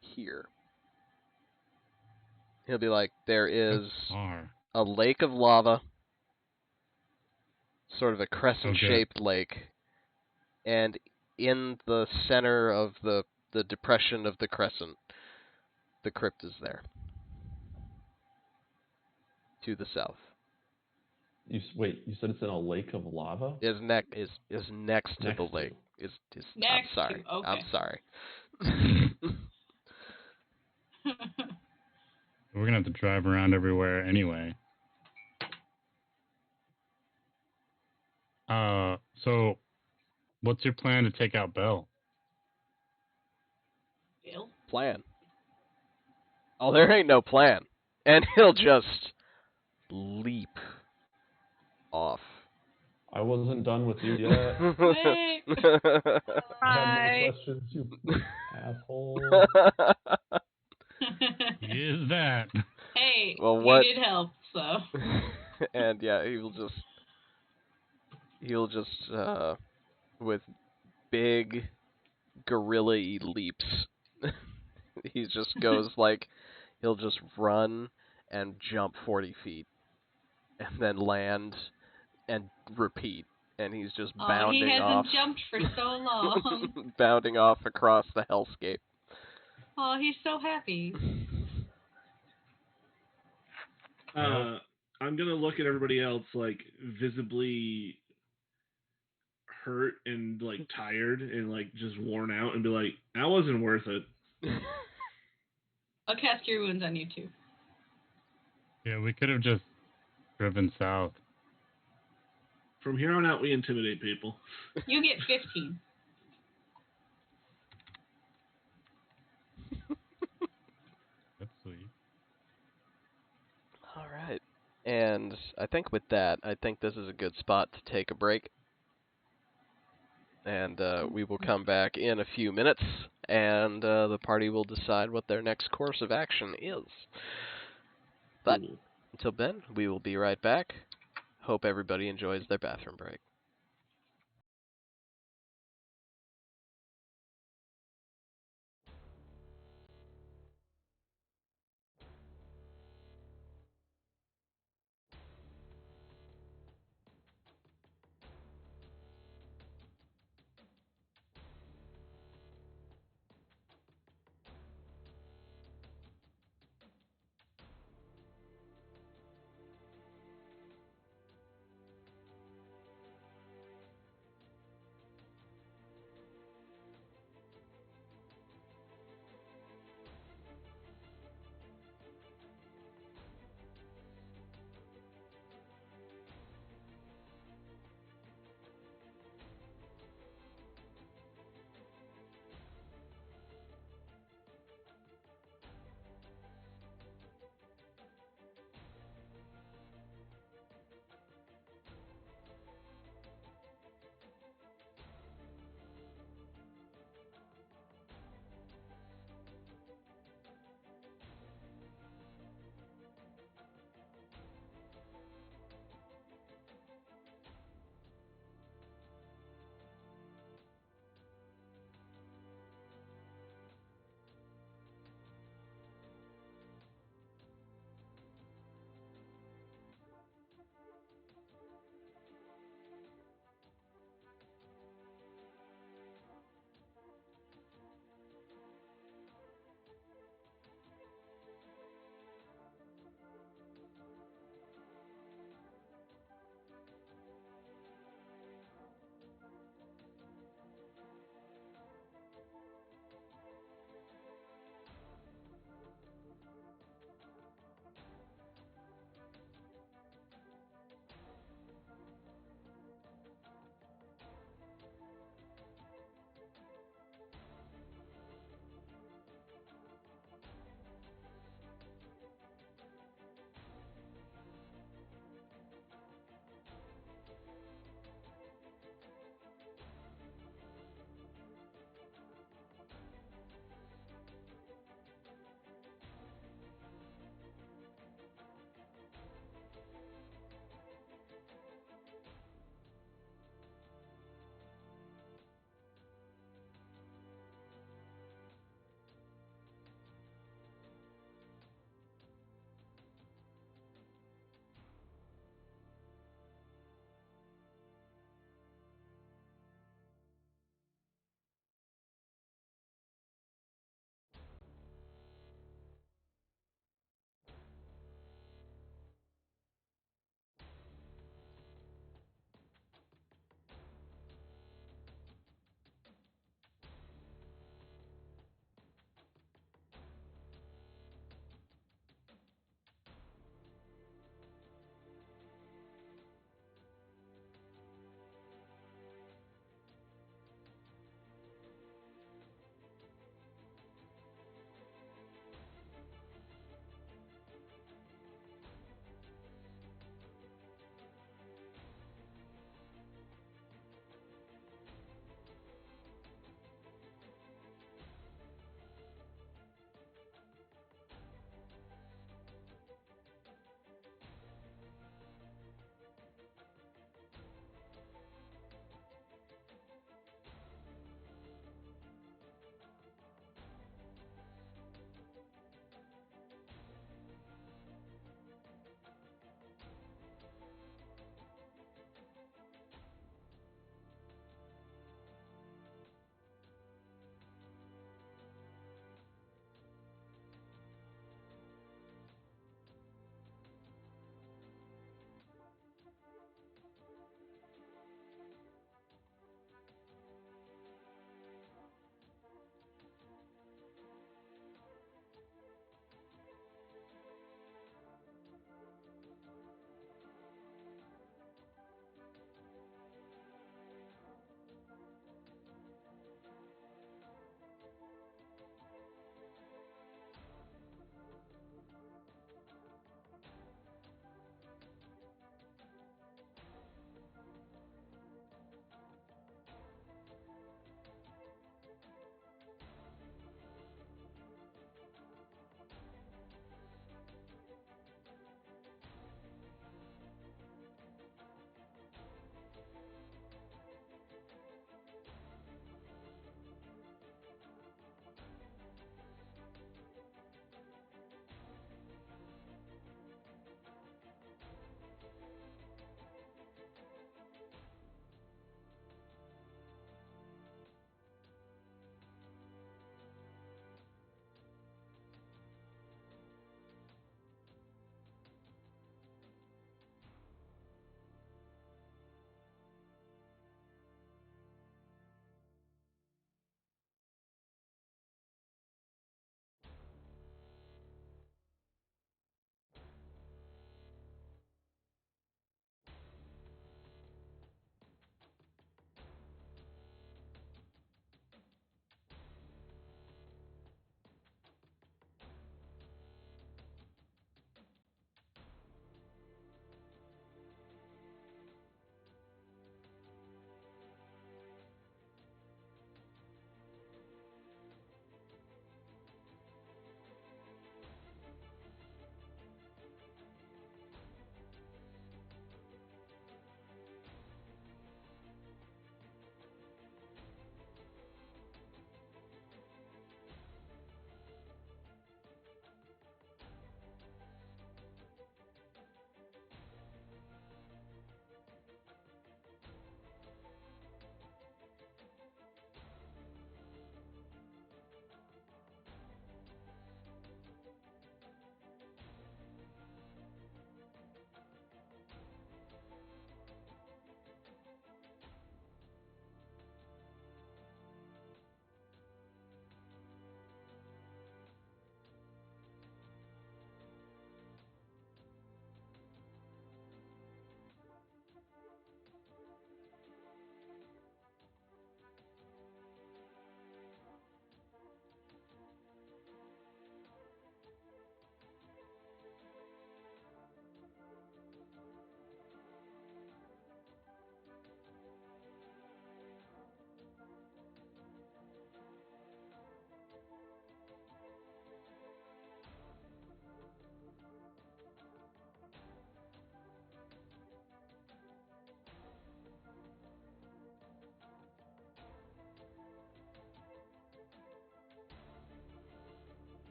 here. He'll be like, there is a lake of lava, sort of a crescent-shaped lake, and in the center of the depression of the crescent, the crypt is there. To the south. Wait, you said it's in a lake of lava? Is next to the lake. Is Next I'm sorry. to, okay. I'm sorry. We're gonna have to drive around everywhere anyway. So what's your plan to take out Bell? Bill? Plan. Oh, there ain't no plan. And he'll just leap off. I wasn't done with you yet. Wait. I have Hi. more questions, you asshole. He is that. Hey, Well, you what- need help, so. And yeah, he'll just with big gorilla-y leaps. He just goes like, he'll just run and jump 40 feet, and then land and repeat, and he's just bounding he hasn't off. jumped for so long. Bounding off across the hellscape. Oh, he's so happy. I'm going to look at everybody else, like, visibly hurt and, like, tired and, like, just worn out and be like, that wasn't worth it. I'll cast Cure Wounds on you, too. Yeah, we could have just driven south. From here on out, we intimidate people. You get 15. That's sweet. All right. And I think with that, I think this is a good spot to take a break. And we will come back in a few minutes, and the party will decide what their next course of action is. But until then, we will be right back. Hope everybody enjoys their bathroom break.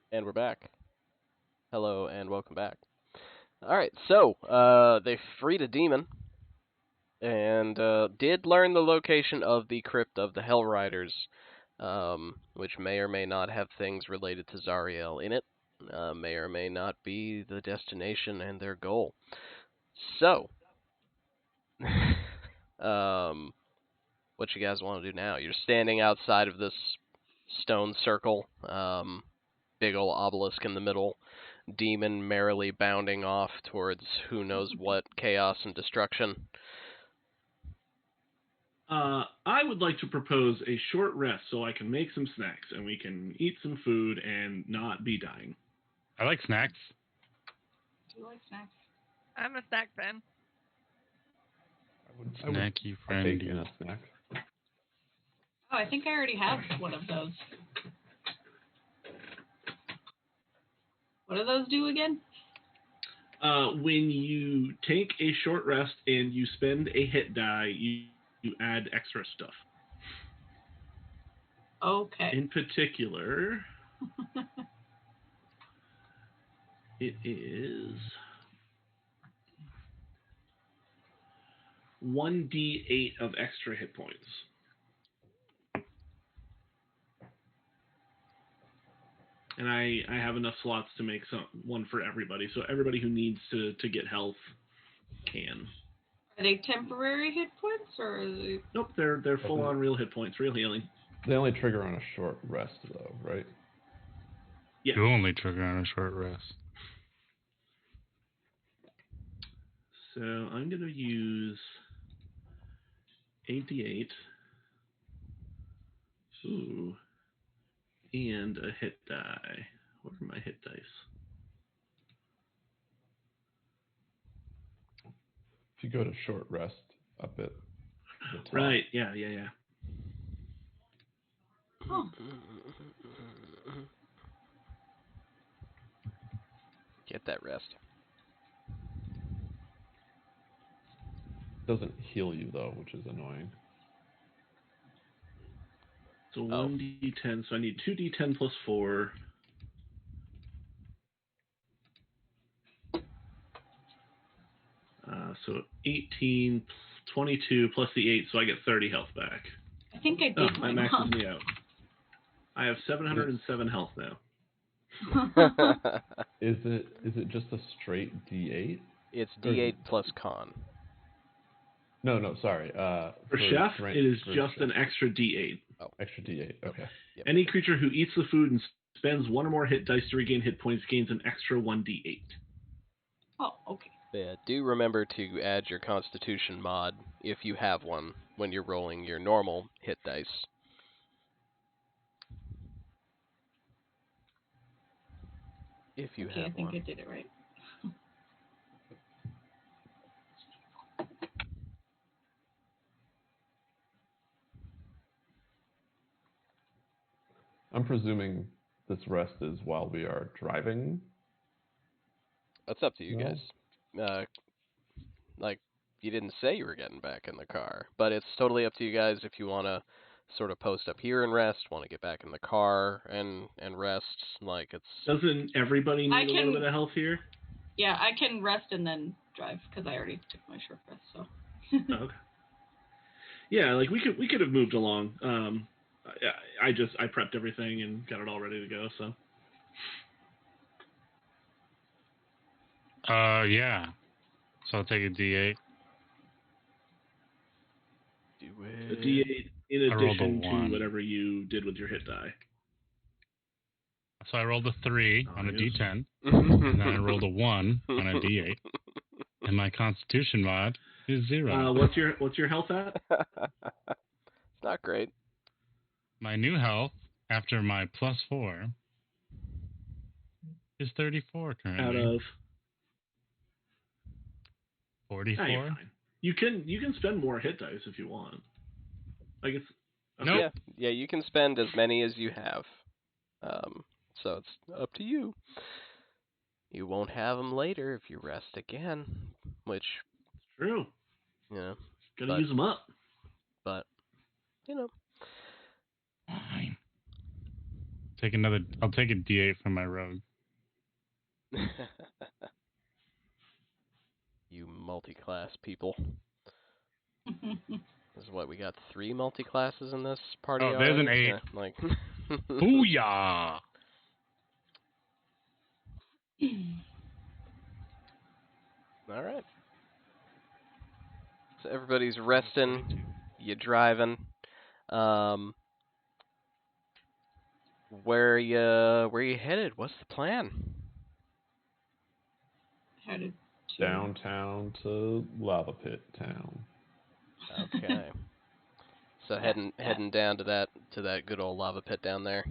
And we're back. Hello and welcome back. Alright, so, they freed a demon, and did learn the location of the crypt of the Hell Riders, which may or may not have things related to Zariel in it, may or may not be the destination and their goal. So, what you guys want to do now? You're standing outside of this stone circle, big ol' obelisk in the middle, demon merrily bounding off towards who knows what chaos and destruction. I would like to propose a short rest so I can make some snacks and we can eat some food and not be dying. I like snacks. Do you like snacks? I'm a snack fan. I would Snacky partake friend. in a snack. Oh, I think I already have one of those. What do those do again? When you take a short rest and you spend a hit die, you add extra stuff. Okay. In particular, it is 1d8 of extra hit points. And I have enough slots to make one for everybody. So everybody who needs to get health can. Are they temporary hit points or is it... Nope, they're full on real hit points, real healing. They only trigger on a short rest, though, right? Yeah. You only trigger on a short rest. So I'm going to use 8d8. Ooh. And a hit die. What are my hit dice? If you go to short rest up at the top. Right, yeah. Huh. Get that rest. Doesn't heal you, though, which is annoying. So 1d10, so I need 2d10 plus 4. So 18, 22 plus the 8, so I get 30 health back. I think I did Oh, that maxes up. me out. I have 707 health now. Is it just a straight D8? It's D8 plus con. No, sorry. For Chef, it is for just Chef. an extra d8. Oh. Extra D8, okay. Yep. Any creature who eats the food and spends one or more hit dice to regain hit points gains an extra 1d8. Oh, okay. Yeah, do remember to add your Constitution mod, if you have one, when you're rolling your normal hit dice. If you Okay, have I think one. I did it right. I'm presuming this rest is while we are driving. That's up to you No? guys. Like, you didn't say you were getting back in the car, but it's totally up to you guys if you want to sort of post up here and rest, want to get back in the car and rest. Like, it's... Doesn't everybody need a little bit of health here? Yeah, I can rest and then drive because I already took my short rest. So. Okay. Yeah, like we could have moved along. I prepped everything and got it all ready to go. So. Yeah. So I'll take a D8. Do A it. D8 in I rolled a addition to 1. whatever you did with your hit die. So I rolled a 3 on a Nice. D10, and then I rolled a 1 on a D8, and my Constitution mod is 0. What's your health at? It's not great. My new health after my plus 4 is 34 currently. Out of 44. you're fine. You can spend more hit dice if you want. Like it's okay. Nope. Yeah, you can spend as many as you have. So it's up to you. You won't have them later if you rest again, which, True. you know, Gotta use them up. but, you know. Fine. I'll take a D8 from my rogue. You multi-class people. This is what we got 3 multi-classes in this party. Oh, there's an already? 8. Yeah, like. Booyah! All right. So everybody's resting. You driving. Where you headed? What's the plan? Headed to Downtown to Lava Pit Town. Okay. So heading down to that good old lava pit down there.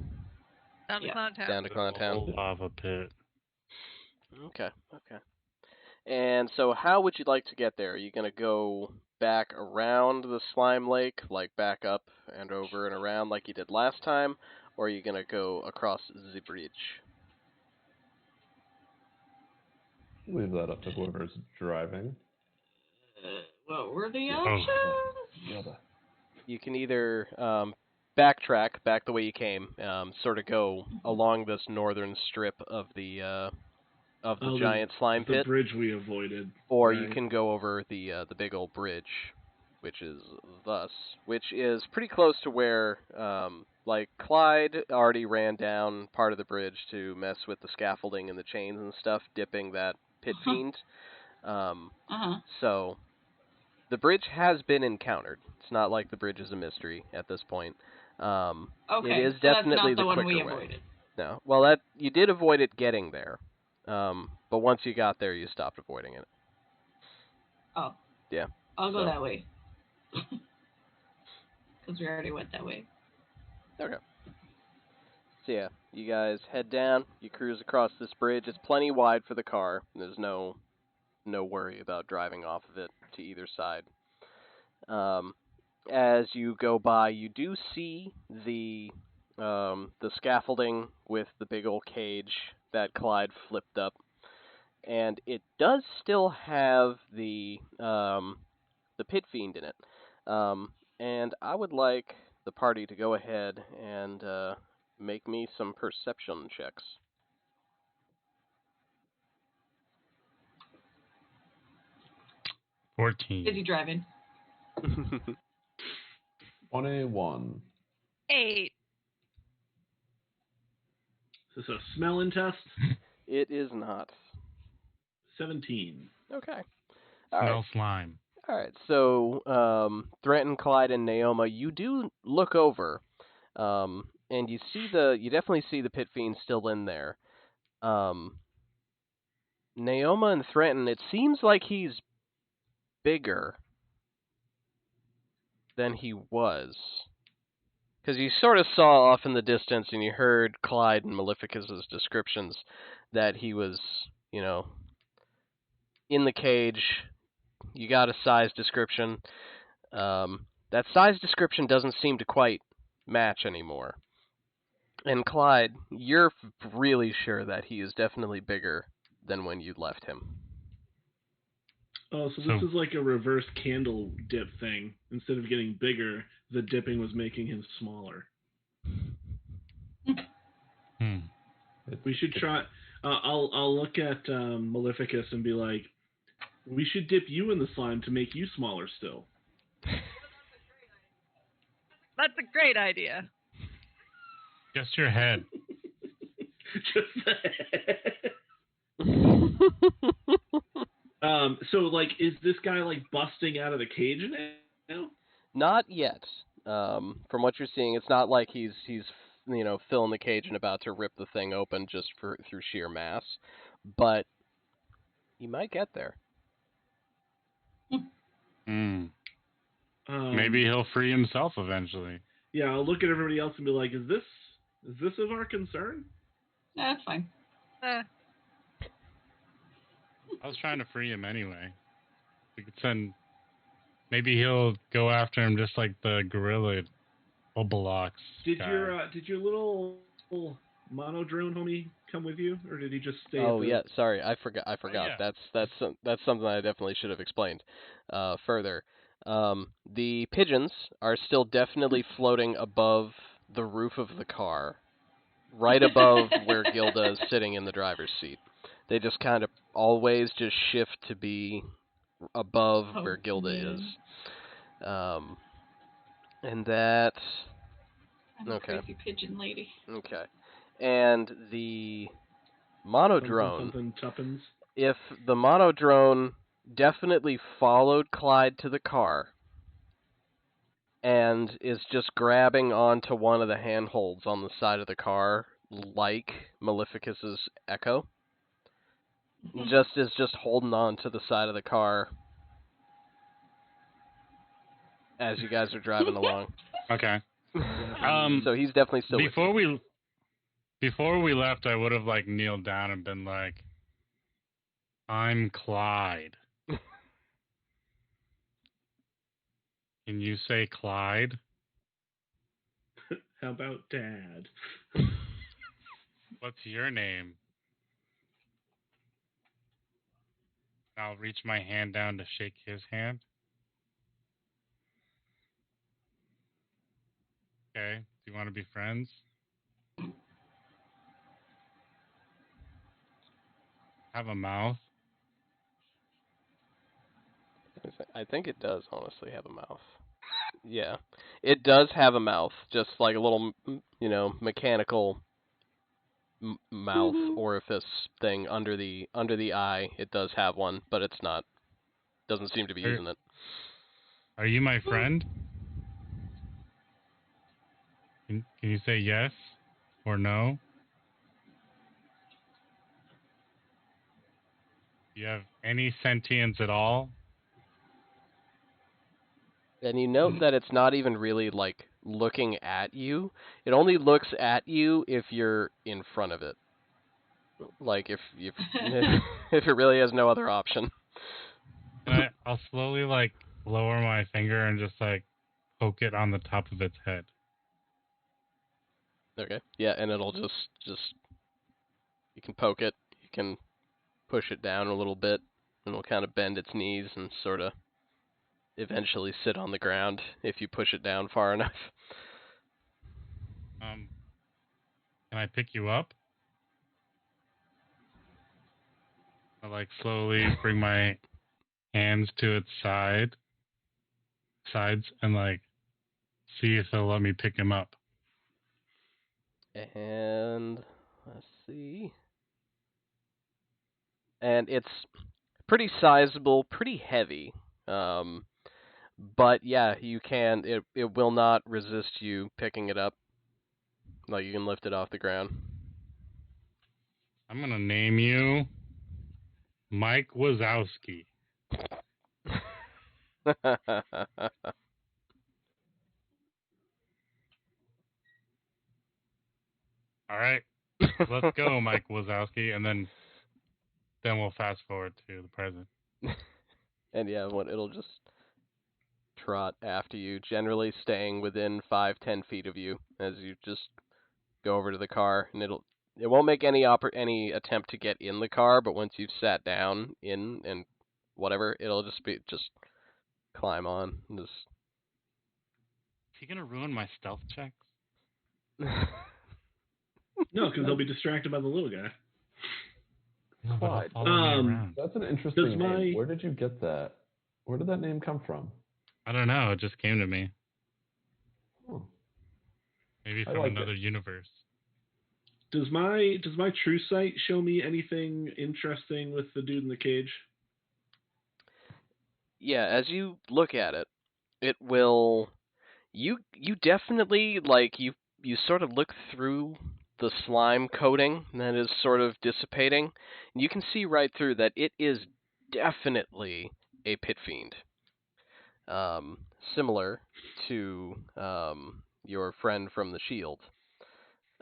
Down to Yeah. Clown Town. Down to Clown Town. Old lava pit. Okay. And so how would you like to get there? Are you going to go back around the slime lake, like back up and over and around like you did last time, or are you going to go across the bridge? Leave that up to whoever's driving. what were the Oh. options? You can either backtrack back the way you came, sort of go along this northern strip of the giant slime the pit, bridge we avoided. or right? you can go over the big old bridge, which is pretty close to where like Clyde already ran down part of the bridge to mess with the scaffolding and the chains and stuff, dipping that pit fiend. So the bridge has been encountered. It's not like the bridge is a mystery at this point. Okay, it is so definitely that's not the one quicker we way. avoided. No, well, that you did avoid it getting there, but once you got there, you stopped avoiding it. Oh. Yeah. I'll go that way. Because we already went that way. Okay. So yeah, you guys head down. You cruise across this bridge. It's plenty wide for the car. There's no worry about driving off of it to either side. As you go by, you do see the scaffolding with the big old cage that Clyde flipped up, and it does still have the pit fiend in it. And I would like the party to go ahead and make me some perception checks. 14. Is he driving? 21. 8. Is this a smelling test? It is not. 17. Okay. Smell slime. All right. So, Threnton, Clyde, and Naoma, you do look over, and you definitely see the pit fiend still in there. Naoma and Threnton, it seems like he's bigger than he was. Because you sort of saw off in the distance, and you heard Clyde and Maleficus's descriptions that he was, in the cage. You got a size description. That size description doesn't seem to quite match anymore. And Clyde, you're really sure that he is definitely bigger than when you left him. Oh, so this is like a reverse candle dip thing. Instead of getting bigger, the dipping was making him smaller. We should try. I'll look at Maleficus and be like, we should dip you in the slime to make you smaller still. That's a great idea. Just your head. Just the head. So, like, is this guy, like, busting out of the cage now? Not yet. From what you're seeing, it's not like he's filling the cage and about to rip the thing open just through sheer mass. But you might get there. Maybe he'll free himself eventually. Yeah, I'll look at everybody else and be like, is this of our concern? No, that's fine. I was trying to free him anyway. We could send... Maybe he'll go after him just like the gorilla Obelix Did guy. your little mono drone homie come with you, or did he just stay? Oh yeah, sorry, I forgot. Oh, yeah. That's something I definitely should have explained further. The pigeons are still definitely floating above the roof of the car, right above where Gilda is sitting in the driver's seat. They just kind of always just shift to be above where Gilda is. And that... I'm a Okay. crazy pigeon lady. Okay. And the monodrone, Something tuppence. if the monodrone definitely followed Clyde to the car and is just grabbing onto one of the handholds on the side of the car like Maleficus's Echo, is just holding on to the side of the car as you guys are driving along. Okay. So he's definitely still with you. Before we left, I would have like kneeled down and been like, "I'm Clyde. Can you say Clyde?" How about Dad? What's your name? I'll reach my hand down to shake his hand. Okay. Do you want to be friends? Have a mouth? I think it does honestly have a mouth. Yeah, it does have a mouth, just like a little, mechanical mouth orifice thing under the eye. It does have one, but it's not. Doesn't seem to be using it. Are you my friend? Can you say yes or no? Do you have any sentience at all? And you note that it's not even really like looking at you. It only looks at you if you're in front of it. Like if if it really has no other option. I'll slowly like lower my finger and just like poke it on the top of its head. Okay. Yeah, and it'll just you can poke it, you can push it down a little bit, and it'll kind of bend its knees and sort of eventually sit on the ground if you push it down far enough. Can I pick you up? I like slowly bring my hands to its sides and like see if they'll let me pick him up. And let's see. And it's pretty sizable, pretty heavy. But yeah, you can. It will not resist you picking it up. Like you can lift it off the ground. I'm gonna name you Mike Wazowski. All right, let's go, Mike Wazowski, and then we'll fast forward to the present. And yeah, it'll just trot after you, generally staying within 5-10 feet of you as you just go over to the car, and it won't make any attempt to get in the car, but once you've sat down in and whatever, it'll just climb on and just. Is he gonna ruin my stealth checks? No, because they'll be distracted by the little guy. No, but Clyde. he'll follow me around. That's an interesting name. Where did you get that? Where did that name come from? I don't know. It just came to me. Oh. Maybe from another universe. Does my true sight show me anything interesting with the dude in the cage? Yeah, as you look at it, it will. You definitely you sort of look through the slime coating that is sort of dissipating, and you can see right through that it is definitely a pit fiend. Similar to your friend from the Shield.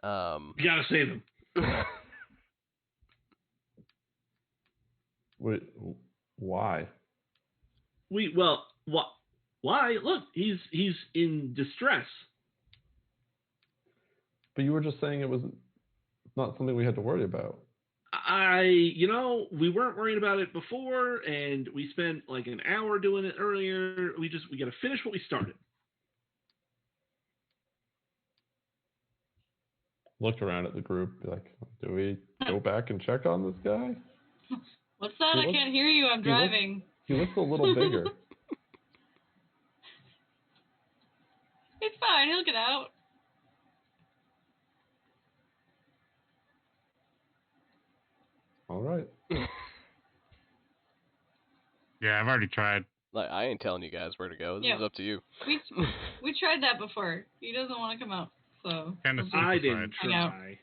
You gotta save him. Wait, why? Why? Look, he's in distress. But you were just saying it was not something we had to worry about. We weren't worried about it before, and we spent like an hour doing it earlier. We gotta finish what we started. look around at the group, be like, do we go back and check on this guy? What's that? I can't hear you. I'm driving. He looks a little bigger. It's fine. He'll get out. All right. Yeah, I've already tried. Like, I ain't telling you guys where to go. This Yeah. is up to you. We tried that before. He doesn't want to come out, so. Kind of I simplified. didn't Hang out. try.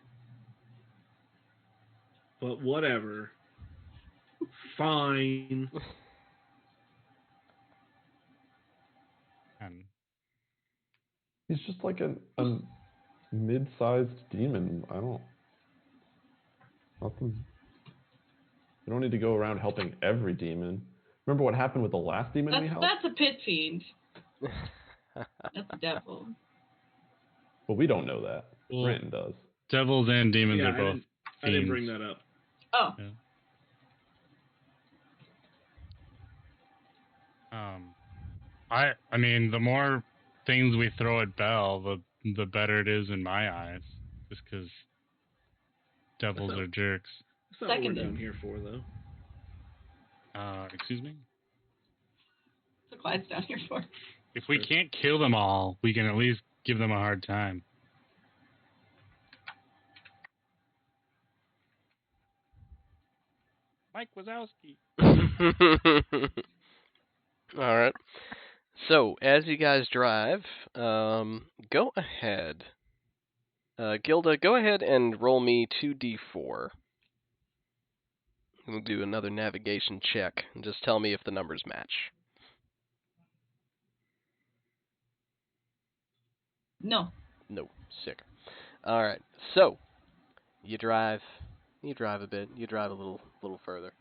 But whatever. Fine. And He's just like a mid-sized demon. Nothing. You don't need to go around helping every demon. Remember what happened with the last demon we helped? That's a pit fiend. That's a devil. But we don't know that. Well, Brandon does. devils and demons Yeah, are both I didn't fiends. bring that up. Oh. Yeah. I mean, the more things we throw at Belle, the better it is in my eyes. Just because devils are jerks. That's not what we're Seconded. down here for, though. Excuse me? That's what Clyde's down here for. If we can't kill them all, we can at least give them a hard time. Mike Wazowski. All right. So, as you guys drive, go ahead. Gilda, go ahead and roll me 2d4. We'll do another navigation check, and just tell me if the numbers match. No. No. Sick. All right. So, you drive a bit. You drive a little further.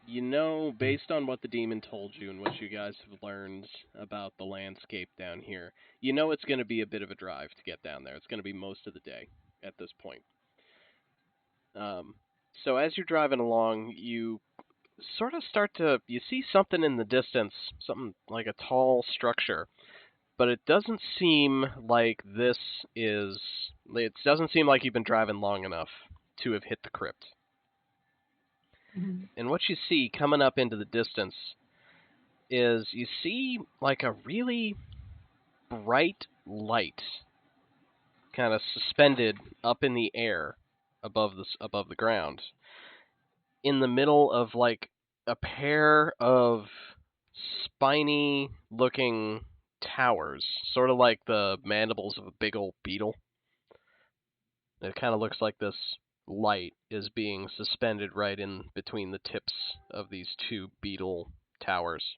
You know, based on what the demon told you and what you guys have learned about the landscape down here, you know it's going to be a bit of a drive to get down there. It's going to be most of the day at this point. So as you're driving along, you sort of you see something in the distance, something like a tall structure, but it doesn't seem like it doesn't seem like you've been driving long enough to have hit the crypt. Mm-hmm. And what you see coming up into the distance is you see like a really bright light kind of suspended up in the air above the ground in the middle of like a pair of spiny looking towers, sort of like the mandibles of a big old beetle. It kind of looks like this light is being suspended right in between the tips of these two beetle towers.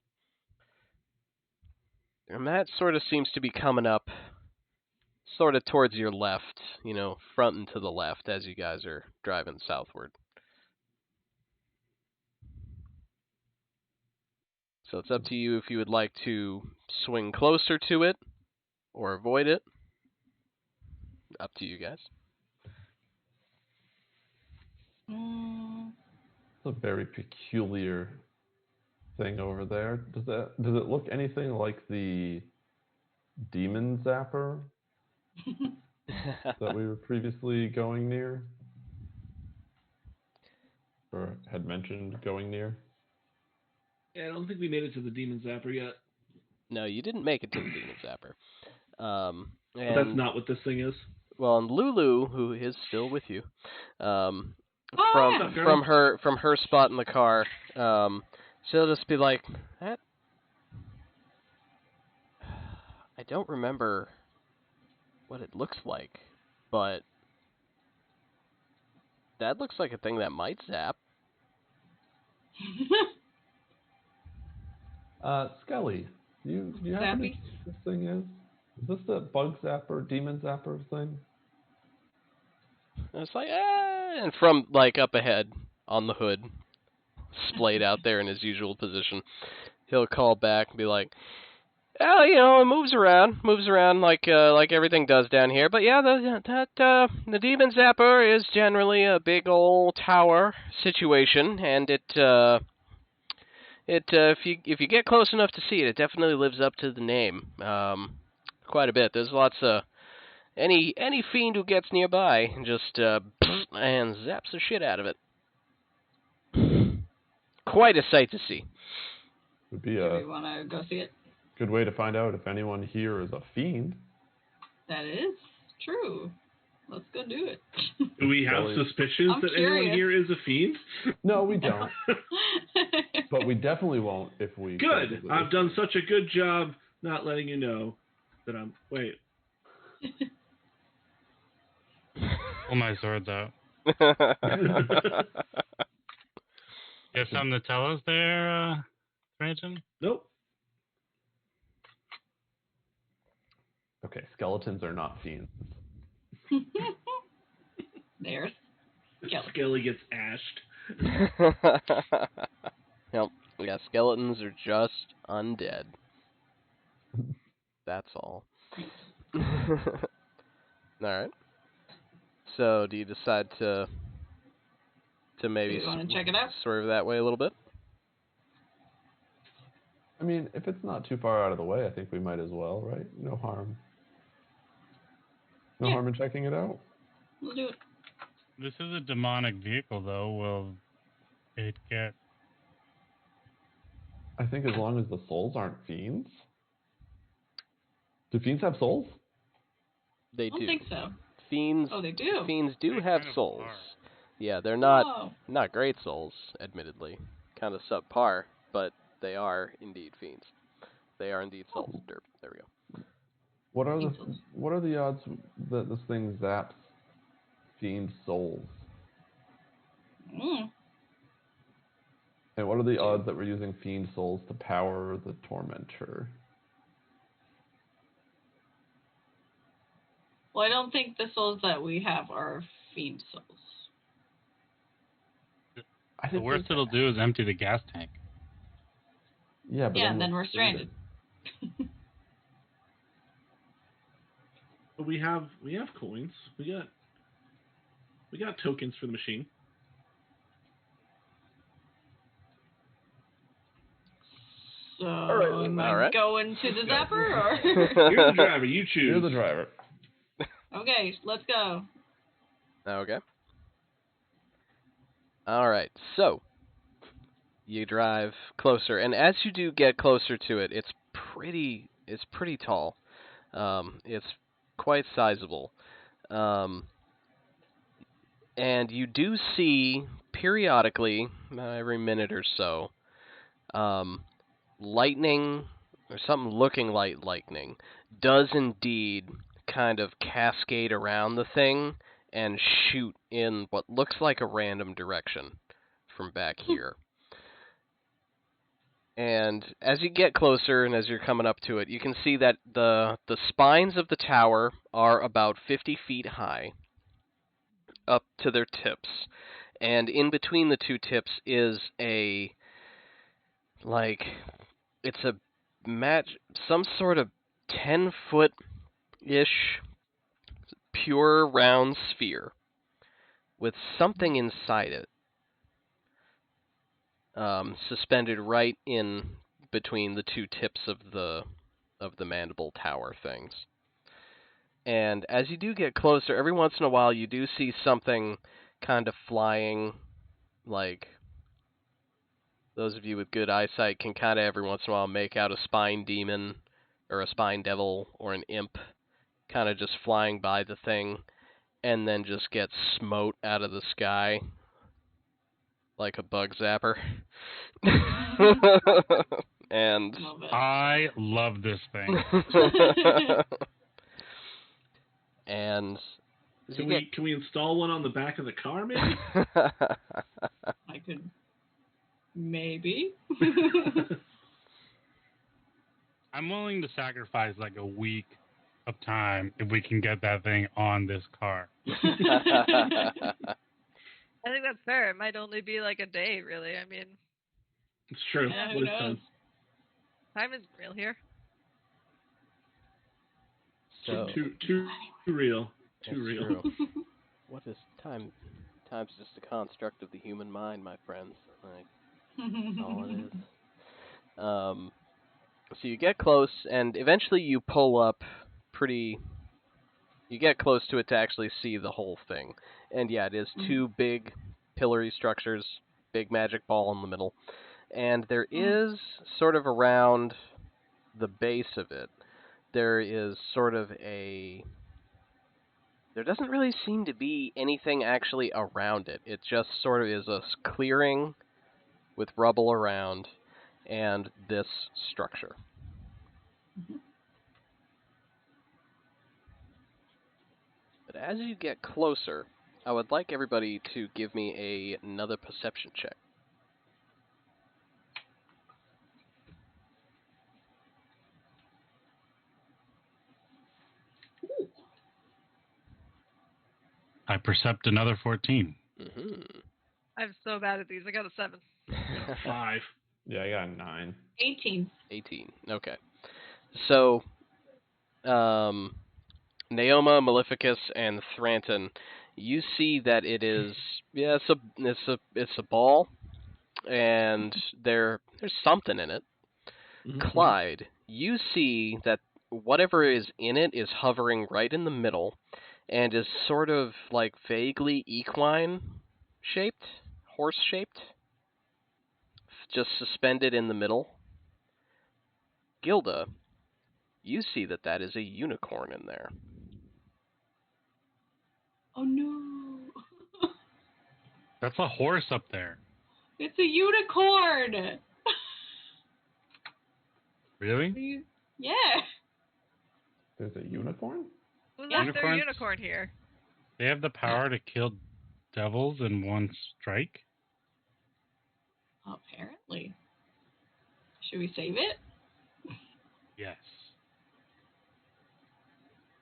And that sort of seems to be coming up sort of towards your left, front and to the left as you guys are driving southward. So it's up to you if you would like to swing closer to it or avoid it. Up to you guys. It's a very peculiar thing over there. Does it look anything like the demon zapper that we were previously going near? Or had mentioned going near? Yeah, I don't think we made it to the Demon Zapper yet. No, you didn't make it to the demon zapper. But that's not what this thing is. Well, and Lulu, who is still with you, from yeah. her spot in the car, she'll just be like, "That I don't remember what it looks like, but that looks like a thing that might zap." Skelly, do you happen to know what this thing is? Is this the bug zapper, demon zapper thing? And it's like, and from like up ahead on the hood, splayed out there in his usual position, he'll call back and be like, "Oh, it moves around like everything does down here. But yeah, the demon zapper is generally a big old tower situation, and if you get close enough to see it, it definitely lives up to the name quite a bit. There's lots of any fiend who gets nearby just and zaps the shit out of it. Quite a sight to see. Would be Do a we want to go see it? good way to find out if anyone here is a fiend. That is true. Let's go do it. Do we have Really? suspicions I'm that anyone curious. here is a fiend? No, we don't. But we definitely won't if we. Good. technically- I've done such a good job not letting you know that I'm. Wait. Pull my swords out. You have something to tell us there, Trajan? Nope. Okay, skeletons are not fiends. There's Skeleton. Skelly gets ashed. Yep. Yeah, skeletons are just undead. That's all. Alright. So, do you decide to maybe Do you wanna check it out? swerve that way a little bit? I mean, if it's not too far out of the way, I think we might as well, right? No harm. No Yeah. harm in checking it out. We'll do it. This is a demonic vehicle, though. Will it get... I think as long as the souls aren't fiends. Do fiends have souls? They I don't do. think so. Fiends. Oh, they do. Fiends do They have kind of souls. are. Yeah, they're Oh. not great souls, admittedly. Kind of subpar, but they are indeed fiends. They are indeed souls. Derp. There we go. What are Fiend souls. what are the odds that this thing zaps fiend souls? Mm. And what are the odds that we're using fiend souls to power the tormentor? Well, I don't think the souls that we have are fiend souls. I The think worst it'll do is empty the gas tank. Yeah, but Yeah, and then we're stranded. But we have coins. We got tokens for the machine. So, right, am I all right. going to the zapper or? You're the driver. You choose. You're the driver. Okay, let's go. Okay. All right. So you drive closer, and as you do get closer to it, it's pretty tall. It's quite sizable. And you do see periodically, every minute or so, lightning or something looking like lightning does indeed kind of cascade around the thing and shoot in what looks like a random direction from back here. And as you get closer and as you're coming up to it, you can see that the spines of the tower are about 50 feet high up to their tips. And in between the two tips is some sort of 10-foot-ish pure round sphere with something inside it, suspended right in between the two tips of the mandible tower things. And as you do get closer, every once in a while you do see something kind of flying, like those of you with good eyesight can kind of every once in a while make out a spine demon or a spine devil or an imp kind of just flying by the thing and then just get smote out of the sky like a bug zapper. And Love it. I love this thing. and Can we install one on the back of the car, maybe? I could maybe. I'm willing to sacrifice like a week of time if we can get that thing on this car. I think that's fair. It might only be like a day, really. I mean, It's true. Yeah, What who is time? knows? time is real here. So, Too real. Too it's real. true. What is time? Time's just a construct of the human mind, my friends. Like, that's all it is. So you get close, and eventually you pull up pretty You get close to it to actually see the whole thing. And yeah, it is two big pillory structures, big magic ball in the middle. And there is sort of around the base of it, there is sort of a... There doesn't really seem to be anything actually around it. It just sort of is a clearing with rubble around and this structure. But as you get closer, I would like everybody to give me another perception check. I percept another 14. Mm-hmm. I'm so bad at these. I got a 7. 5. Yeah, I got a 9. 18. 18. Okay. So, Naoma, Maleficus, and Thranton, you see that it is it's a ball, and there's something in it. Mm-hmm. Clyde, you see that whatever is in it is hovering right in the middle, and is sort of like vaguely equine shaped, horse shaped, just suspended in the middle. Gilda, you see that is a unicorn in there. Oh no. That's a horse up there. It's a unicorn. Really? Yeah. There's a unicorn? Who left their Unicorns? unicorn here? They have the power to kill devils in one strike? Apparently. Should we save it? Yes.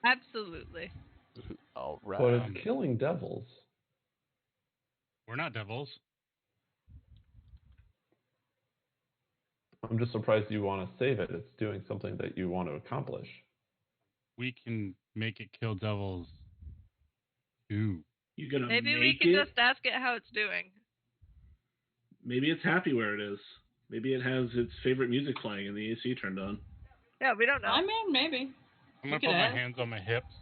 Absolutely. All right. But it's killing devils. We're not devils. I'm just surprised you want to save it. It's doing something that you want to accomplish. We can make it kill devils too. You gonna Maybe make we can it? just ask it how it's doing. Maybe it's happy where it is. Maybe it has its favorite music playing and the AC turned on. Yeah, we don't know. I mean, maybe. I'm going to You put could my ask. hands on my hips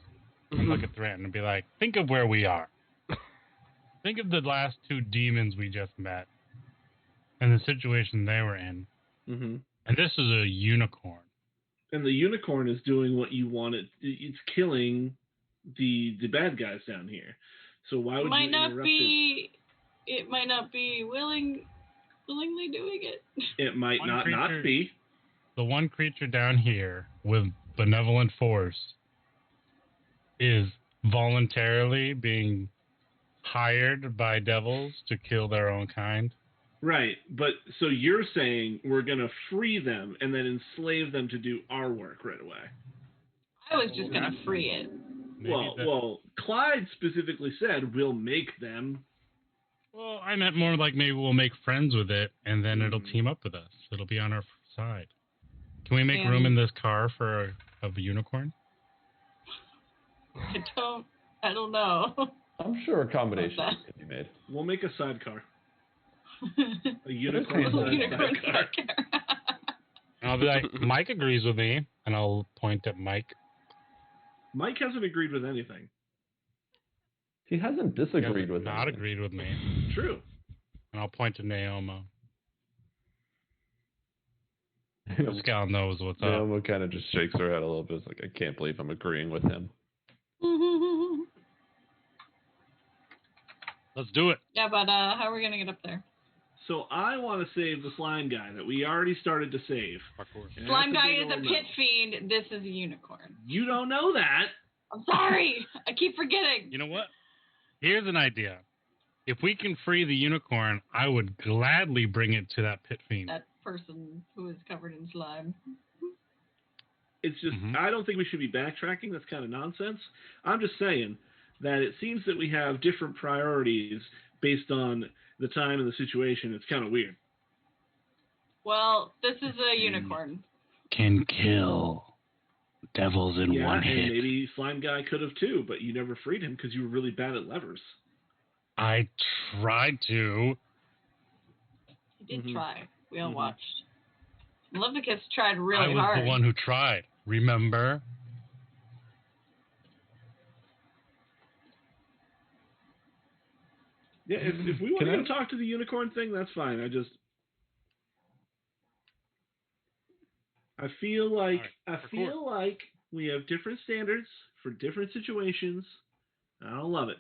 and look at Thranton and be like, think of where we are. Think of the last 2 demons we just met and the situation they were in. Mm-hmm. And this is a unicorn. And the unicorn is doing what you want it. It's killing the bad guys down here. So why would you interrupt it? It might not be willingly doing it. It might One not creature- be. The one creature down here with benevolent force is voluntarily being hired by devils to kill their own kind. Right, but so you're saying we're going to free them and then enslave them to do our work right away. I was just going to free it. Maybe Well, Clyde specifically said we'll make them. Well, I meant more like maybe we'll make friends with it, and then it'll team up with us. It'll be on our side. Can we make room in this car for a unicorn? I don't know. I'm sure a combination could be made. We'll make a sidecar. A unicorn Unicorn sidecar. sidecar. And I'll be like, Mike agrees with me, and I'll point at Mike. Mike hasn't agreed with anything. He hasn't disagreed He with not anything. agreed with me. True. And I'll point to Naoma. This gal knows what's up. Naoma kind of just shakes her head a little bit. It's like, I can't believe I'm agreeing with him. Let's do it. Yeah, but how are we going to get up there? So I want to save the slime guy that we already started to save. And Slime that's a guy big is a old pit no. fiend. This is a unicorn. You don't know that. I'm sorry. I keep forgetting. You know what? Here's an idea. If we can free the unicorn, I would gladly bring it to that pit fiend. That person who is covered in slime. It's just, I don't think we should be backtracking. That's kind of nonsense. I'm just saying that it seems that we have different priorities based on the time and the situation. It's kind of weird. Well, this is a unicorn. Can kill devils in Yeah, one and hit. maybe Slime Guy could have too, but you never freed him because you were really bad at levers. I tried to. He did try. We all watched. Maleficus tried really I was hard. the one who tried. Remember? Yeah, if we want to go talk to the unicorn thing, that's fine. I feel like we have different standards for different situations. I don't love it.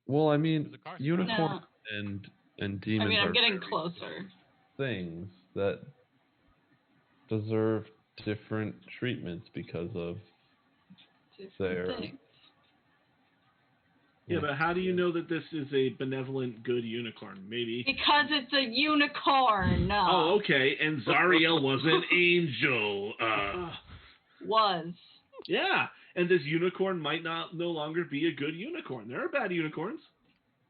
Well, I mean, unicorns No. and demons I mean, I'm are getting closer. things that deserve different treatments because of their... Things. Yeah, but how do you know that this is a benevolent, good unicorn? Maybe because it's a unicorn. Oh, okay. And Zariel was an angel. Was. Yeah, and this unicorn might no longer be a good unicorn. There are bad unicorns.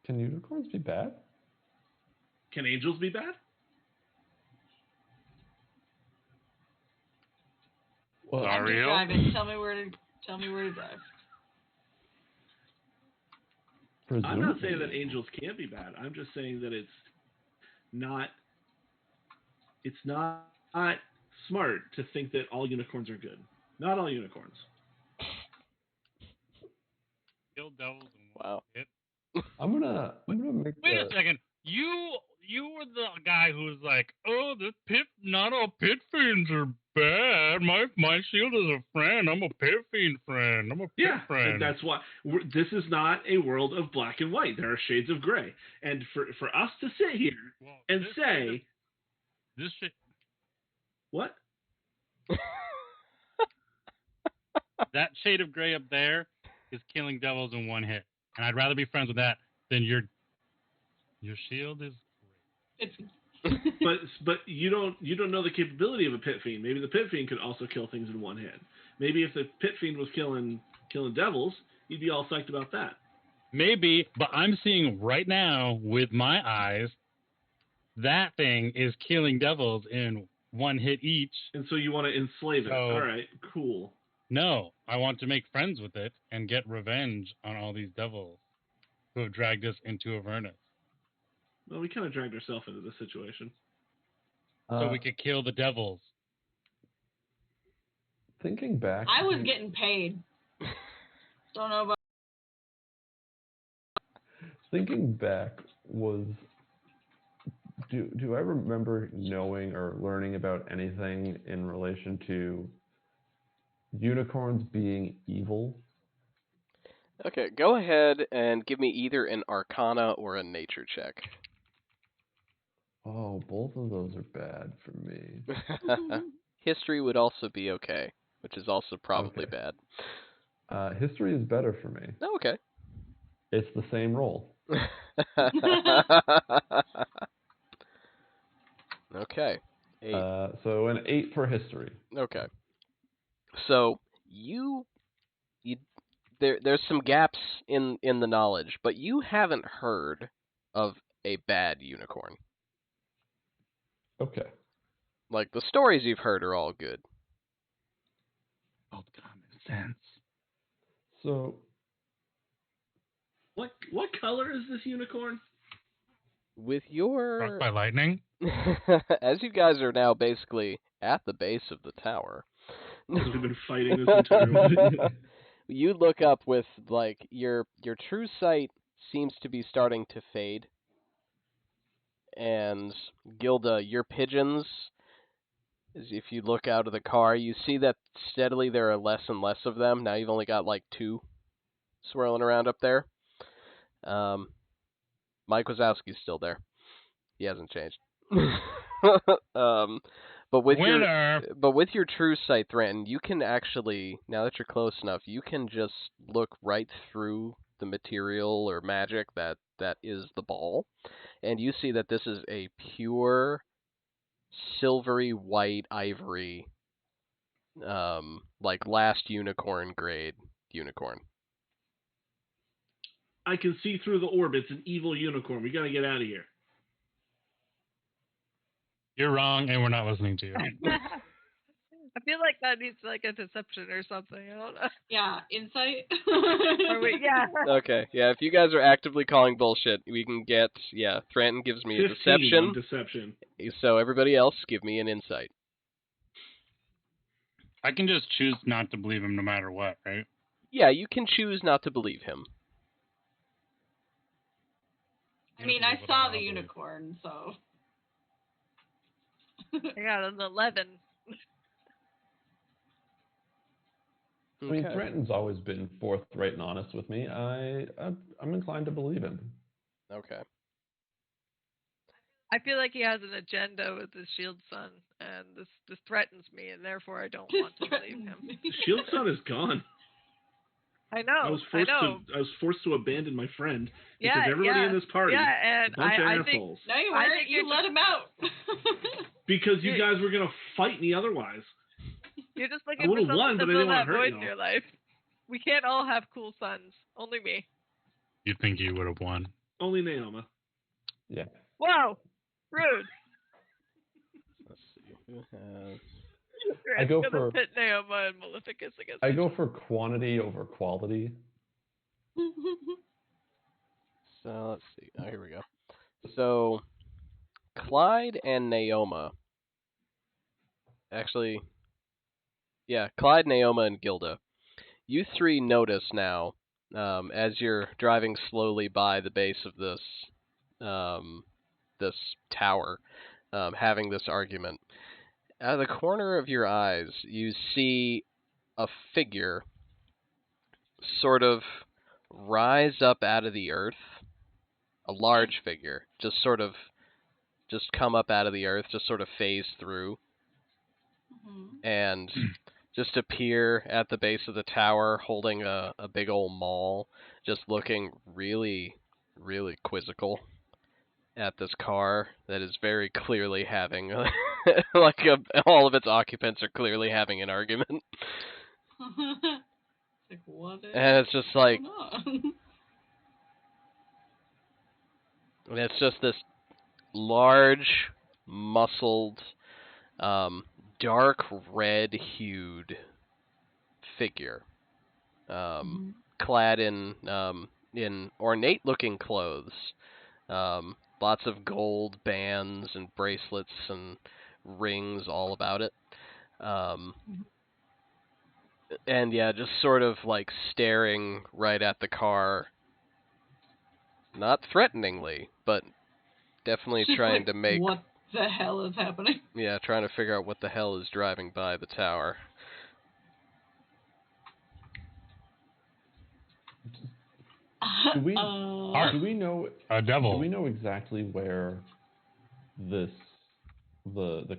Can unicorns be bad? Can angels be bad? Well, I'm just driving. Tell me where to drive. I'm not saying that angels can't be bad. I'm just saying that it's not smart to think that all unicorns are good. Not all unicorns. Kill devils and Wow. hit. I'm gonna make. Wait a second. You were the guy who was like, "Oh, not all pit fiends are bad. My shield is a friend. I'm a pit fiend friend. I'm a pit friend." And that's why this is not a world of black and white. There are shades of gray. And for us to sit here and say, this shit. What? That shade of gray up there is killing devils in one hit, and I'd rather be friends with that than your shield is great. but you don't know the capability of a pit fiend. Maybe the pit fiend could also kill things in one hit. Maybe if the pit fiend was killing devils, you'd be all psyched about that. Maybe, but I'm seeing right now with my eyes that thing is killing devils in one hit each. And so you want to enslave it. All right, cool. No, I want to make friends with it and get revenge on all these devils who have dragged us into Avernus. Well, we kind of dragged ourselves into this situation. So we could kill the devils. Thinking back... I was getting paid. Don't know about... Thinking back was... Do I remember knowing or learning about anything in relation to unicorns being evil? Okay, go ahead and give me either an Arcana or a Nature check. Oh, both of those are bad for me. History would also be okay, which is also probably bad. History is better for me. Oh, okay. It's the same roll. Okay. 8. So an 8 for history. Okay. So there's some gaps in the knowledge, but you haven't heard of a bad unicorn. Okay. Like, the stories you've heard are all good. Old common sense. So, what color is this unicorn? With your... Struck by lightning? As you guys are now basically at the base of the tower. Because we've been fighting this entire way. You look up with, like, your true sight seems to be starting to fade. And Gilda, your pigeons, if you look out of the car, you see that steadily there are less and less of them. Now you've only got like 2 swirling around up there. Mike Wazowski's still there. He hasn't changed. But with your true sight, Thranton, you can actually, now that you're close enough, you can just look right through the material or magic that is the ball, and you see that this is a pure silvery white ivory, like last unicorn grade unicorn. I can see through the orb. It's an evil unicorn. We got to get out of here. You're wrong, and we're not listening to you. I feel like that needs like a deception or something. I don't know. Yeah, insight. Yeah. Okay, yeah, if you guys are actively calling bullshit, we can get, Thranton gives me a deception. Deception. So everybody else, give me an insight. I can just choose not to believe him no matter what, right? Yeah, you can choose not to believe him. I mean, I saw the unicorn, so. I got an 11. I mean, Okay. Threaten's always been forthright and honest with me. I'm inclined to believe him. Okay. I feel like he has an agenda with his shield son, and this threatens me, and therefore I don't want to believe him. The shield son is gone. I know. I was forced to abandon my friend because everybody in this party and is a bunch of I think, assholes. No, you I weren't. think You you're let him out. Because you guys were gonna fight me otherwise. You're just I looking for would've something won, to but I fill didn't wanna that hurt void y'all. in your life. We can't all have cool sons. Only me. You think you would have won? Only Naoma. Yeah. Whoa! Rude. Let's see. Who has... I go gonna for- pit Naoma and Maleficus against I each go other. for quantity over quality. So let's see. Oh, here we go. So Clyde and Naoma. Actually, yeah, Clyde, Naoma, and Gilda. You three notice now, as you're driving slowly by the base of this this tower, having this argument. Out of the corner of your eyes, you see a figure sort of rise up out of the earth. A large figure, just come up out of the earth, just sort of phase through, and just appear at the base of the tower holding a big old maul, just looking really, really quizzical at this car that is very clearly having, all of its occupants are clearly having an argument. Like, what is And it's just like, going on? and it's just this large, muscled, dark red-hued figure, clad in ornate-looking clothes, lots of gold bands and bracelets and rings all about it, and yeah, just sort of like staring right at the car, not threateningly, but definitely Just trying like, to make... What the hell is happening? Yeah, trying to figure out what the hell is driving by the tower. Do we know A devil. Do we know exactly where the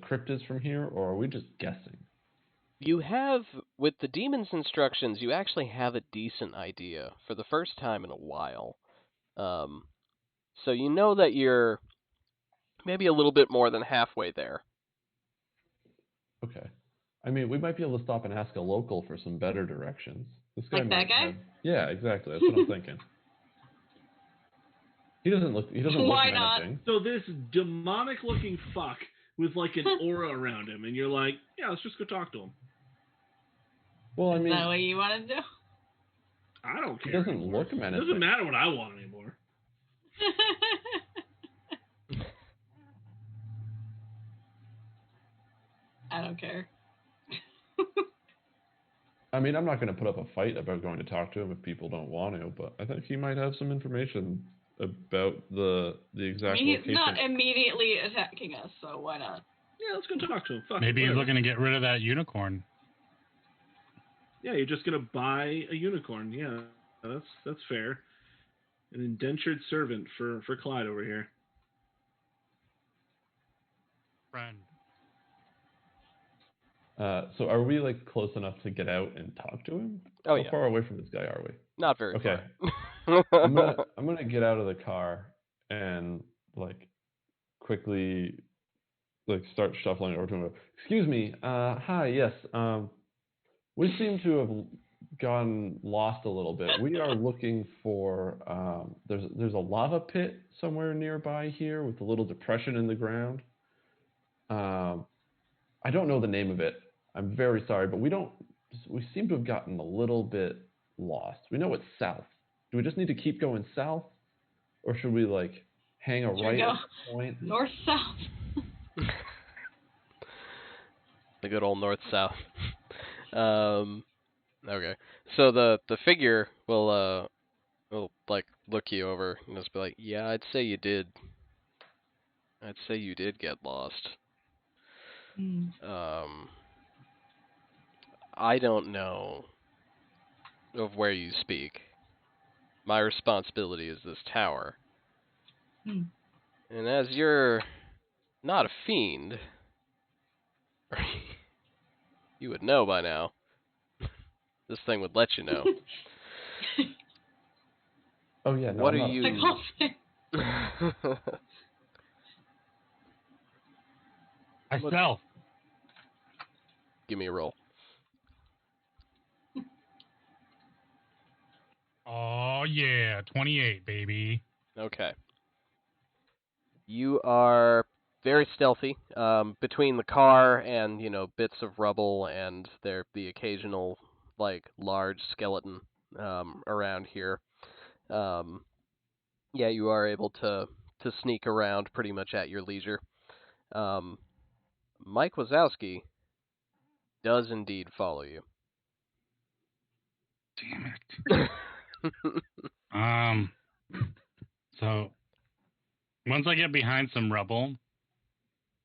crypt is from here, or are we just guessing? You have, with the demon's instructions, you actually have a decent idea for the first time in a while. So you know that you're maybe a little bit more than halfway there. Okay. I mean, we might be able to stop and ask a local for some better directions. This guy Like that might guy? have... Yeah, exactly. That's what I'm thinking. He doesn't look Why not? menacing. So this demonic-looking fuck with like an aura around him, and you're like, yeah, let's just go talk to him. Well, I Is mean, that what you want to do? I don't he care. doesn't anymore. look It menacing. doesn't matter what I want anymore. I don't care. I mean, I'm not going to put up a fight about going to talk to him if people don't want to, but I think he might have some information about the exact I mean, location. he's not immediately attacking us, so why not? Yeah, let's go talk to him. Fuck, Maybe he's whatever. looking to get rid of that unicorn. Yeah, you're just gonna buy a unicorn. Yeah, that's fair. An indentured servant for Clyde over here. Friend. So are we like close enough to get out and talk to him? Oh, How yeah. far away from this guy are we? Not very Okay. far. I'm gonna get out of the car and like quickly like start shuffling over to him. Excuse me. Hi. Yes. We seem to have gotten lost a little bit. We are looking for. There's a lava pit somewhere nearby here with a little depression in the ground. I don't know the name of it. I'm very sorry, but we seem to have gotten a little bit lost. We know it's south. Do we just need to keep going south? Or should we like hang a right at this point? North, south. The good old north-south. Okay. So the figure will He'll like look you over and just be like, "Yeah, I'd say you did. I'd say you did get lost. Mm. I don't know of where you speak. My responsibility is this tower. Mm. And as you're not a fiend, you would know by now. This thing would let you know. Oh yeah, no, What I'm are not. you? I can't say. I What- stealth. Give me a roll. Oh yeah, 28, baby. Okay. You are very stealthy. Between the car and bits of rubble and the occasional like large skeleton around here. Yeah, you are able to sneak around pretty much at your leisure. Um, Mike Wazowski does indeed follow you. Damn it. So once I get behind some rubble,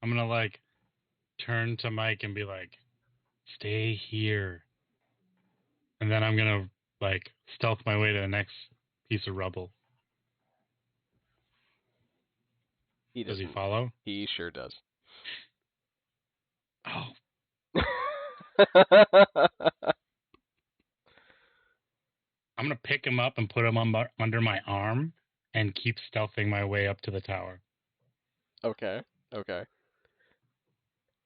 I'm gonna like turn to Mike and be like, "Stay here," and then I'm gonna like stealth my way to the next piece of rubble. He Does he doesn't. follow? He sure does. Oh, I'm gonna pick him up and put him under my arm and keep stealthing my way up to the tower. Okay. Okay.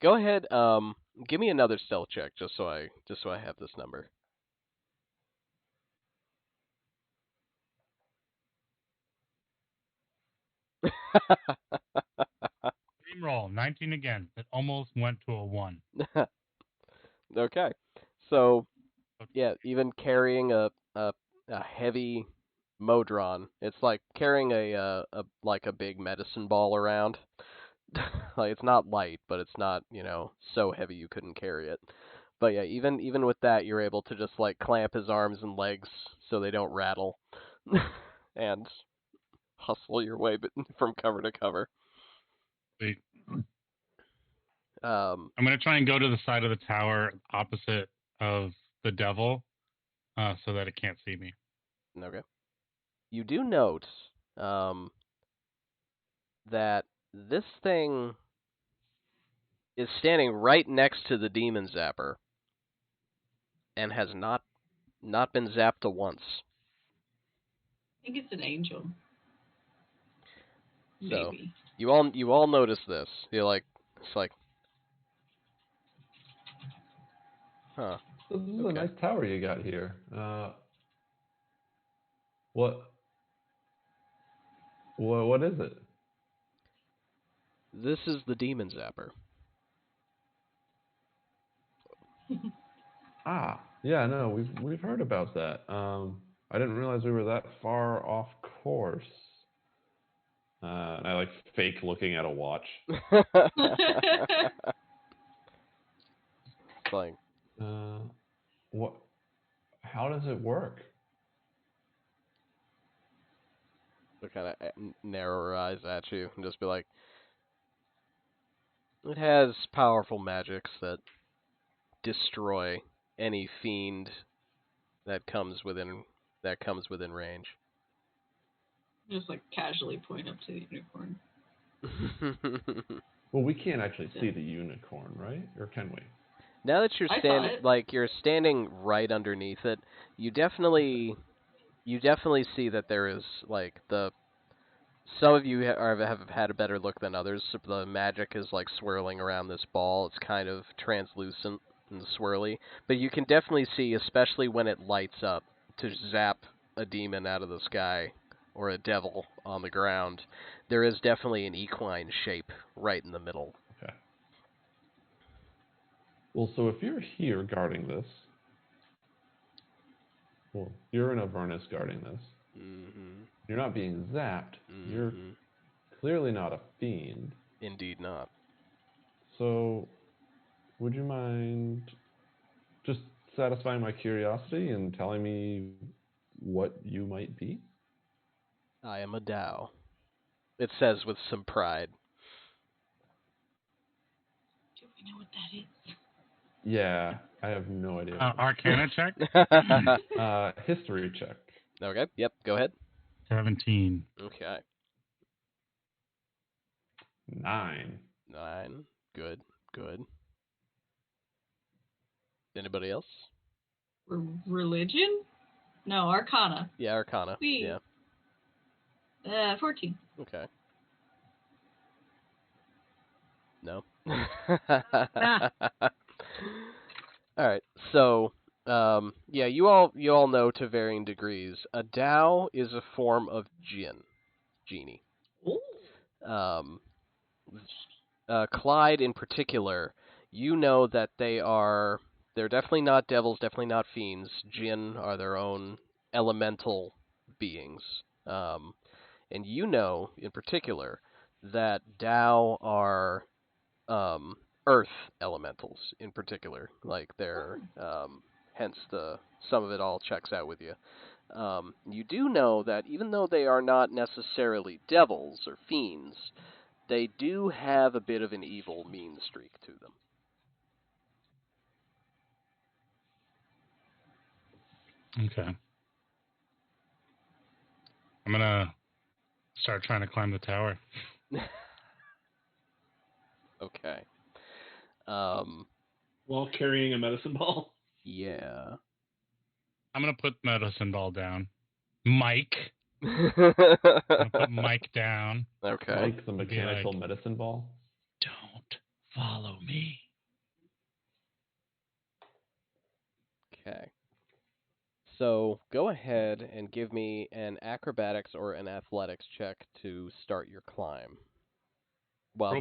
Go ahead. Give me another stealth check, just so I have this number. Dream roll, 19 again. It almost went to a 1. Okay. So yeah, even carrying a heavy modron, it's like carrying a big medicine ball around. Like it's not light, but it's not so heavy you couldn't carry it. But yeah, even with that, you're able to just like clamp his arms and legs so they don't rattle, and hustle your way from cover to cover. Wait, Um, I'm gonna try and go to the side of the tower opposite of the devil, so that it can't see me. okay. You do note um, that this thing is standing right next to the demon zapper and has not been zapped once. I think it's an angel. So Maybe. you all notice this. You're like, it's like, huh? This is a Okay. nice tower you got here. What? What is it? This is the demon zapper. Ah, yeah, no, we've heard about that. I didn't realize we were that far off course. And I like fake looking at a watch. Like, What? How does it work? they kind of narrow her eyes at you and just be like, it has powerful magics that destroy any fiend that comes within range. Just like casually point up to the unicorn. Well, we can't actually see the unicorn, right? Or can we? Now that you're I saw it. you're standing right underneath it, you definitely see that there is like some of you have had a better look than others. So the magic is like swirling around this ball. It's kind of translucent and swirly, but you can definitely see, especially when it lights up, to zap a demon out of the sky or a devil on the ground. There is definitely an equine shape right in the middle. Okay. Well, so if you're here guarding this, well, you're in Avernus guarding this. Mm-hmm. You're not being zapped. Mm-hmm. You're clearly not a fiend. Indeed not. So, would you mind just satisfying my curiosity and telling me what you might be? I am a Dao. It says with some pride. Do we know what that is? Yeah, I have no idea. Arcana check? History check. Okay, yep, go ahead. 17. Okay. 9. 9. Good, good. Anybody else? Religion? No, Arcana. Yeah, Arcana. Sweet. Yeah. 14. Okay. No. All right. So, yeah, you all know to varying degrees, a Dao is a form of genie. Ooh. Clyde in particular, you know that they're definitely not devils, definitely not fiends. Jinn are their own elemental beings. And you know in particular that Dao are earth elementals in particular. Like they're hence some of it all checks out with you. You do know that even though they are not necessarily devils or fiends, they do have a bit of an evil mean streak to them. Okay. I'm gonna start trying to climb the tower. Okay. While carrying a medicine ball. Yeah. I'm gonna put medicine ball down. Mike. I'm gonna put Mike down. Okay. Like the Be mechanical like, medicine ball. don't follow me. Okay. So go ahead and give me an acrobatics or an athletics check to start your climb. While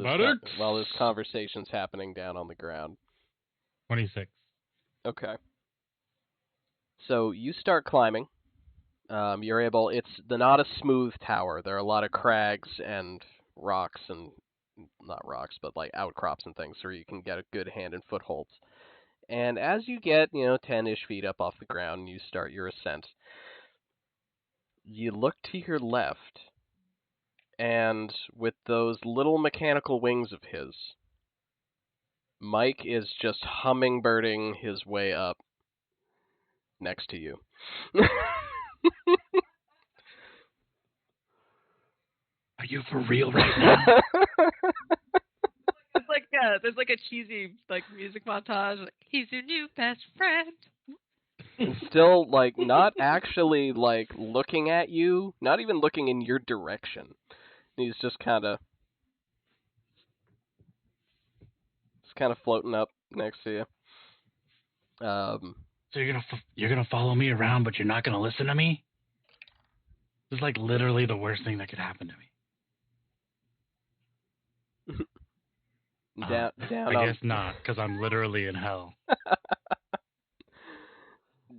this conversation's happening down on the ground. 26. Okay. So you start climbing. You're able. It's not a smooth tower. There are a lot of crags and rocks and not rocks, but like outcrops and things, so you can get a good hand and footholds. And as you get, 10-ish feet up off the ground, and you start your ascent, you look to your left, and with those little mechanical wings of his, Mike is just hummingbirding his way up next to you. Are you for real right now? It's like there's like a cheesy like music montage. Like, he's your new best friend. Still, like, not actually, like, looking at you, not even looking in your direction. He's just kind of floating up next to you. So you're gonna follow me around, but you're not gonna listen to me? This is like literally the worst thing that could happen to me. down I guess not, because I'm literally in hell.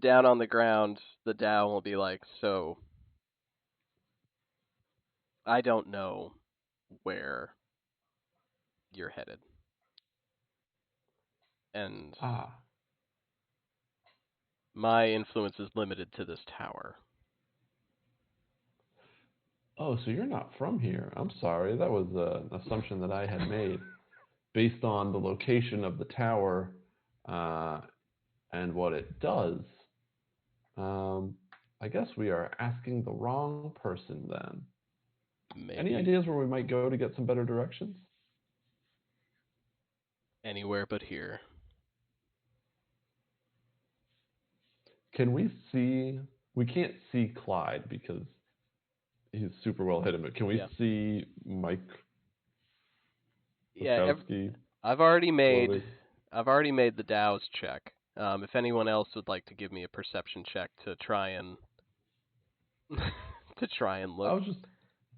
down on the ground, the Dao will be like, so, I don't know where you're headed. And my influence is limited to this tower. Oh, so you're not from here. I'm sorry. That was an assumption that I had made based on the location of the tower and what it does. I guess we are asking the wrong person then. Maybe Any ideas where we might go to get some better directions? anywhere but here. Can we see? We can't see Clyde because he's super well hidden, but can we see Mike? Yeah, I've already made the Dow's check. If anyone else would like to give me a perception check to try and look. I was just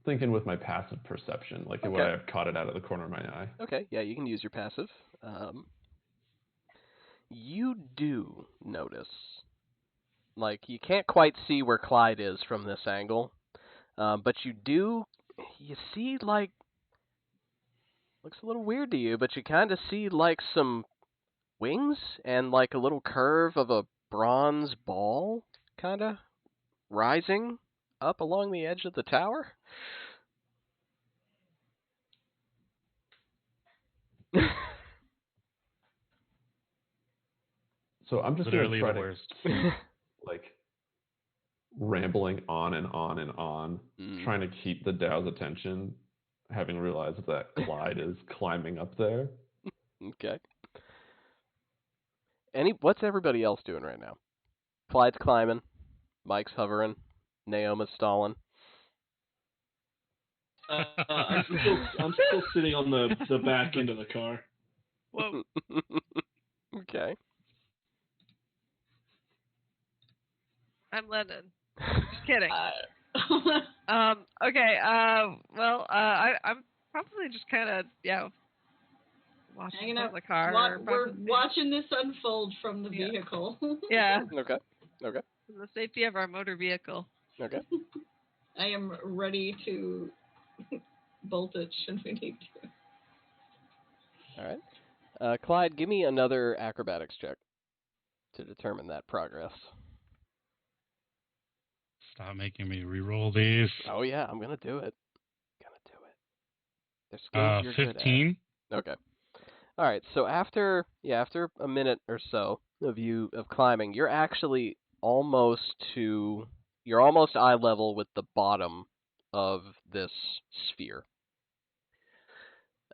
thinking with my passive perception, like would I have caught it out of the corner of my eye? Okay, yeah, you can use your passive. You do notice, like, you can't quite see where Clyde is from this angle, but you see, like, looks a little weird to you, but you kind of see, like, some wings and, like, a little curve of a bronze ball, kind of, rising up along the edge of the tower? So I'm just Literally gonna the try worst. to keep, like, rambling on and on and on, trying to keep the Dow's attention, having realized that Clyde is climbing up there. Okay. What's everybody else doing right now? Clyde's climbing, Mike's hovering, Naoma's stalling. I'm still sitting on the back end of the car. Whoa. Okay. I'm Lennon. Just kidding. Uh, Okay. Well, I'm probably just kind of watching Hanging from out. the car. We're probably. watching this unfold from the Yeah. vehicle. Yeah, Okay. Okay. the safety of our motor vehicle. Okay. I am ready to bolt it should we need to. All right. Clyde, give me another acrobatics check to determine that progress. Stop making me re-roll these. Oh yeah, I'm gonna do it. There's skills you're good 15. at. Okay. All right. So after a minute or so of climbing, you're actually almost eye level with the bottom of this sphere.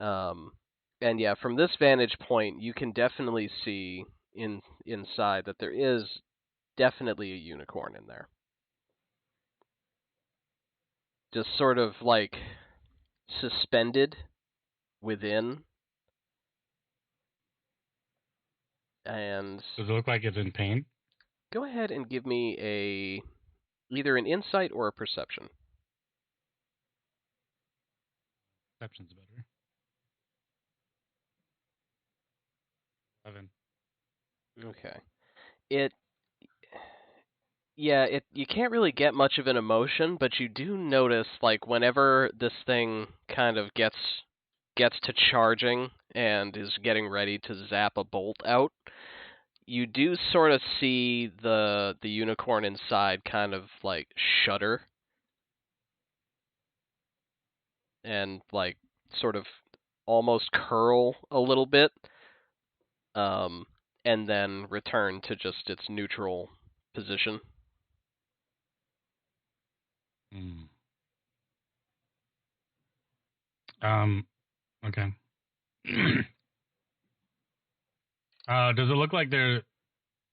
And yeah, from this vantage point, you can definitely see inside that there is definitely a unicorn in there. Just sort of like suspended within. And Does it look like it's in pain? go ahead and give me either an insight or a perception. Perception's better. 11. Okay. You can't really get much of an emotion, but you do notice, like, whenever this thing kind of gets to charging and is getting ready to zap a bolt out, you do sort of see the unicorn inside kind of like shudder and like sort of almost curl a little bit, and then return to just its neutral position. Okay. Does it look like there's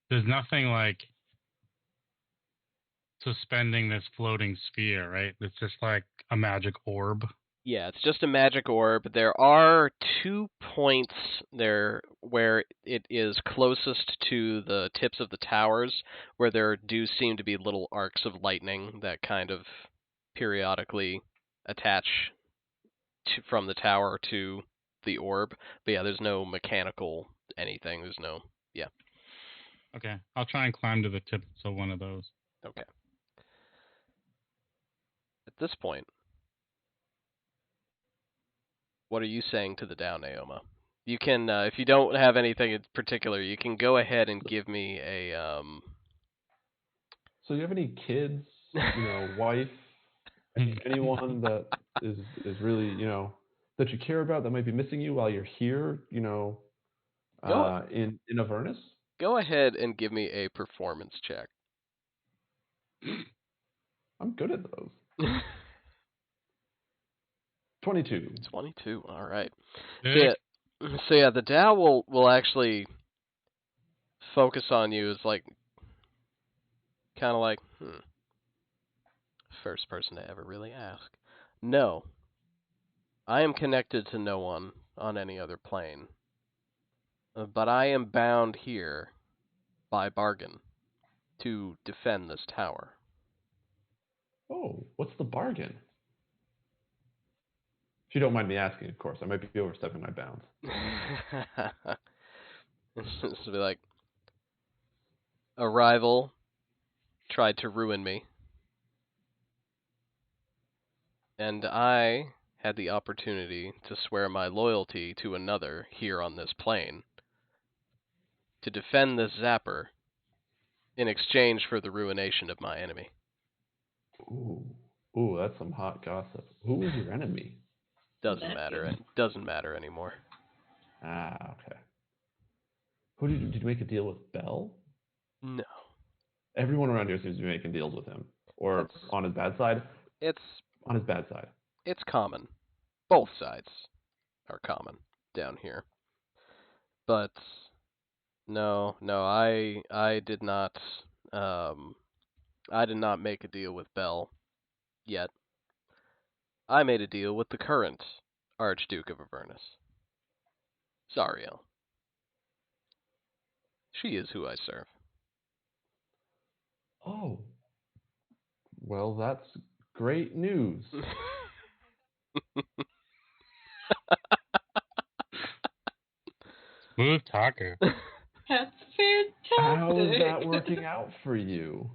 nothing like suspending this floating sphere, right? It's just like a magic orb. Yeah, it's just a magic orb. There are 2 points there where it is closest to the tips of the towers, where there do seem to be little arcs of lightning that kind of periodically attach from the tower to the orb. But yeah, there's no mechanical anything. There's no, yeah. Okay, I'll try and climb to the tip of one of those. Okay. At this point, what are you saying to the Dow, Naoma? You can, if you don't have anything in particular, you can go ahead and give me a. So you have any kids, wife, anyone that is really, that you care about that might be missing you while you're here, in Avernus? Go ahead and give me a performance check. I'm good at those. 22. 22. All right. Sick. So yeah, the Dow will actually focus on you as like kind of like first person to ever really ask. No, I am connected to no one on any other plane, but I am bound here by bargain to defend this tower. Oh, what's the bargain? If you don't mind me asking, of course. I might be overstepping my bounds. This will be like, a rival tried to ruin me, and I had the opportunity to swear my loyalty to another here on this plane to defend this zapper in exchange for the ruination of my enemy. Ooh, that's some hot gossip. Who was your enemy? Doesn't That's matter. good. It doesn't matter anymore. Ah, okay. Who did you make a deal with? Bell? No. Everyone around here seems to be making deals with him, or That's on his bad side. it's On his bad side. it's common. Both sides are common down here. But no, I did not I did not make a deal with Bell yet. I made a deal with the current Archduke of Avernus, Zariel. She is who I serve. Oh, well, that's great news. Smooth talker. That's fantastic. How is that working out for you?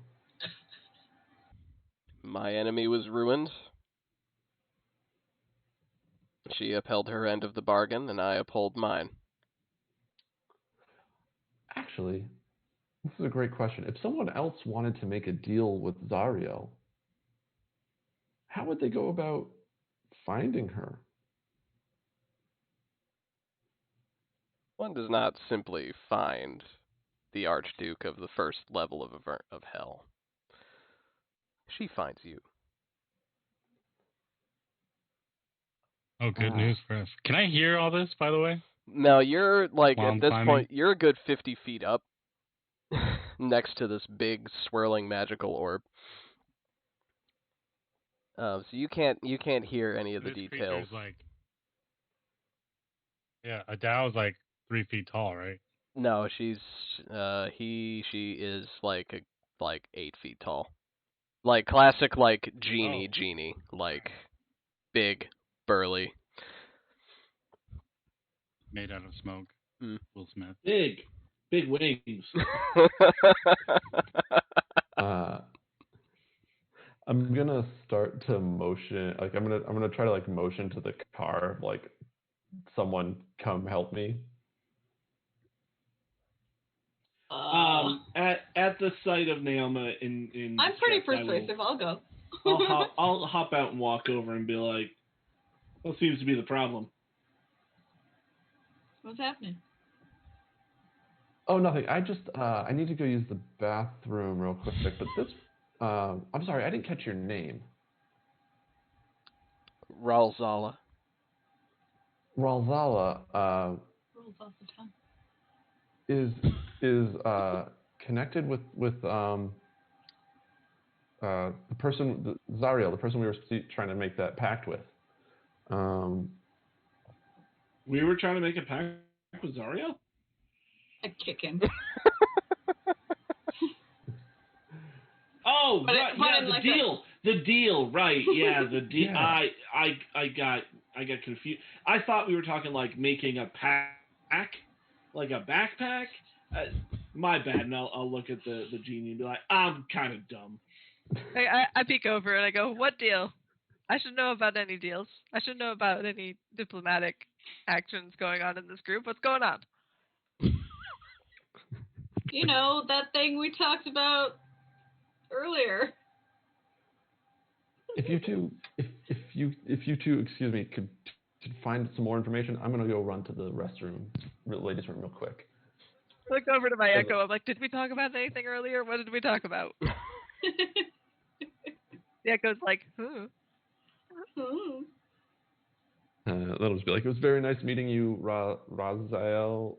My enemy was ruined. She upheld her end of the bargain, and I uphold mine. Actually, this is a great question. If someone else wanted to make a deal with Zariel, how would they go about finding her? One does not simply find the Archduke of the first level of hell. She finds you. Oh, good Ah. news for us. Can I hear all this, by the way? Now you're like While at I'm this climbing? point, you're a good 50 feet up, next to this big swirling magical orb. So you can't hear any of the This details. creature's like, yeah, a Dow's like 3 feet tall, right? No, she is like 8 feet tall. Like classic like genie, like big, burly. Made out of smoke. Hmm. Will Smith. Big wings. I'm gonna start to motion. Like I'm gonna try to like motion to the car. Like someone come help me. At the sight of Naoma in I'm pretty distress, persuasive. I'll go. I'll hop out and walk over and be like, "What seems to be the problem?" What's happening? Oh, nothing. I just I need to go use the bathroom real quick. But this I'm sorry, I didn't catch your name. Ralzala. Ralzala Rolls off the tongue. is connected with the person Zariel, the person we were trying to make that pact with. We were trying to make a pact with Zariel. I'd kick him. Oh, But right, yeah, the like deal. The deal, right? Yeah, the deal. Yeah. I got confused. I thought we were talking like making a pack, like a backpack. My bad. And I'll look at the genie and be like, I'm kind of dumb. I peek over and I go, "What deal? I should know about any deals. I should know about any diplomatic actions going on in this group. What's going on?" You know, that thing we talked about earlier. If you two, excuse me, could find some more information, I'm gonna go run to the ladies' room, real quick. I look over to my Echo. I'm like, "Did we talk about anything earlier? What did we talk about?" The Echo's like, That'll just be like, it was very nice meeting you, Raziel.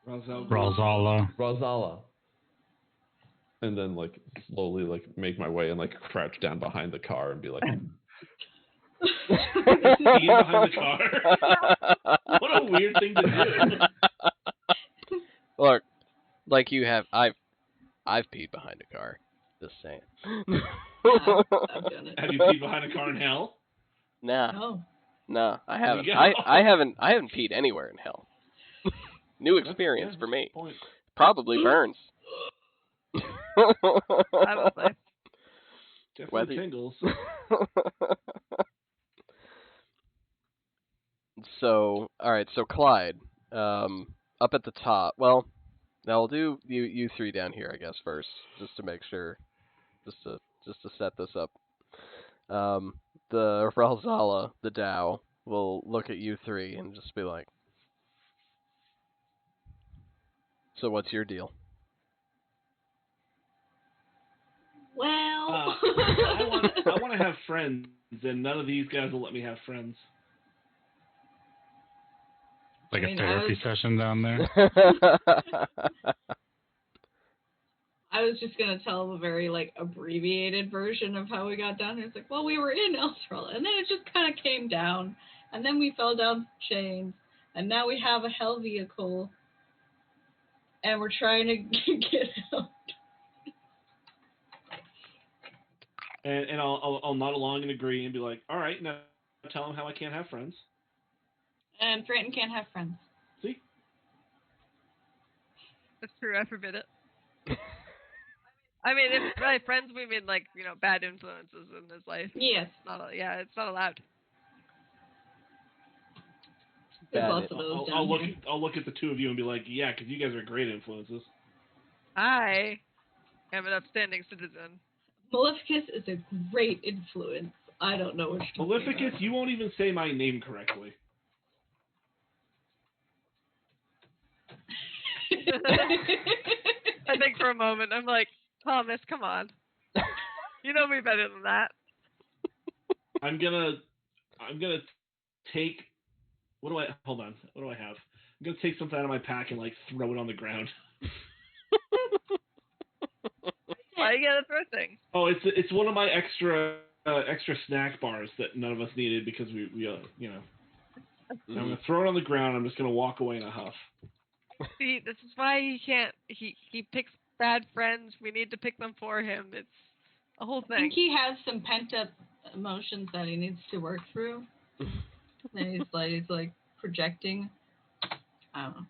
Ralzala. And then like slowly like make my way and like crouch down behind the car and be like, Peeing behind the car. What a weird thing to do. Look, like you have, I've peed behind a car. Just saying. I've done it. Have you peed behind a car in hell? Nah, No. no, I There haven't. you go. I haven't peed anywhere in hell. New experience for me. Point. Probably burns. "Probably." Definitely tingles. So, all right. So Clyde, up at the top. Well, now we'll do you three down here, I guess, first, just to make sure, just to set this up The Ralzala, the Dow, will look at you three and just be like, "So what's your deal?" Well, I want to have friends, and none of these guys will let me have friends. Like I mean, a therapy session down there. I was just gonna tell him a very like abbreviated version of how we got down here. It's like, well, we were in Elsrel, and then it just kind of came down, and then we fell down chains, and now we have a hell vehicle, and we're trying to get out. And I'll nod along and agree and be like, all right, now tell them how I can't have friends. And Franton can't have friends. See? That's true. I forbid it. I mean, if by friends we mean like bad influences in his life. Yes. It's not allowed. There's lots of those down here. I'll look at the two of you and be like, yeah, because you guys are great influences. I am an upstanding citizen. Maleficus is a great influence. I don't know what you're talking Maleficus, about. you won't even say my name correctly. I think for a moment I'm like, Thomas, come on. You know me better than that. I'm gonna take. Hold on. What do I have? I'm gonna take something out of my pack and like throw it on the ground. Why you gotta throw things? Oh, it's one of my extra snack bars that none of us needed because we I'm gonna throw it on the ground. I'm just gonna walk away in a huff. See, this is why he can't. He picks bad friends. We need to pick them for him. It's a whole thing. I think he has some pent up emotions that he needs to work through. And he's like projecting. I don't know.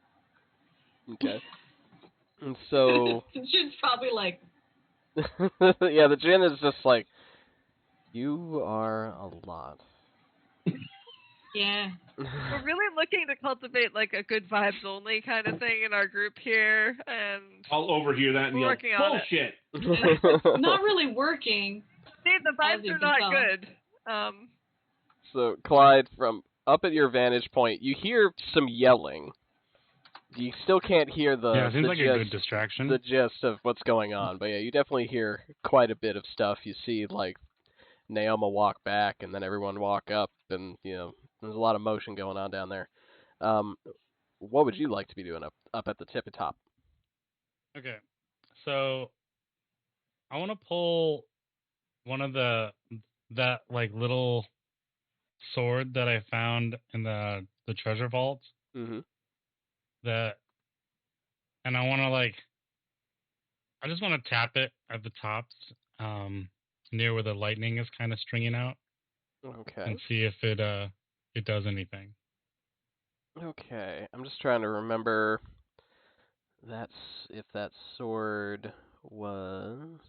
Okay. And so She's probably like, yeah, the djinn is just like, you are a lot. yeah. We're really looking to cultivate like a good vibes only kind of thing in our group here, and I'll overhear that and we're yell, working on bullshit. It's not really working. See, the As vibes you are can not tell. good. So, Clyde, from up at your vantage point, you hear some yelling. You still can't hear Yeah, it seems the like gist, a good distraction. the gist of what's going on, but yeah, you definitely hear quite a bit of stuff. You see, like, Naoma walk back, and then everyone walk up, and, there's a lot of motion going on down there. What would you like to be doing up at the tippy top? Okay, so I want to pull one of that like little sword that I found in the treasure vault. Mm-hmm. And I want to I just want to tap it at the tops, near where the lightning is kind of stringing out, Okay. and see if it does anything. Okay, I'm just trying to remember if that sword was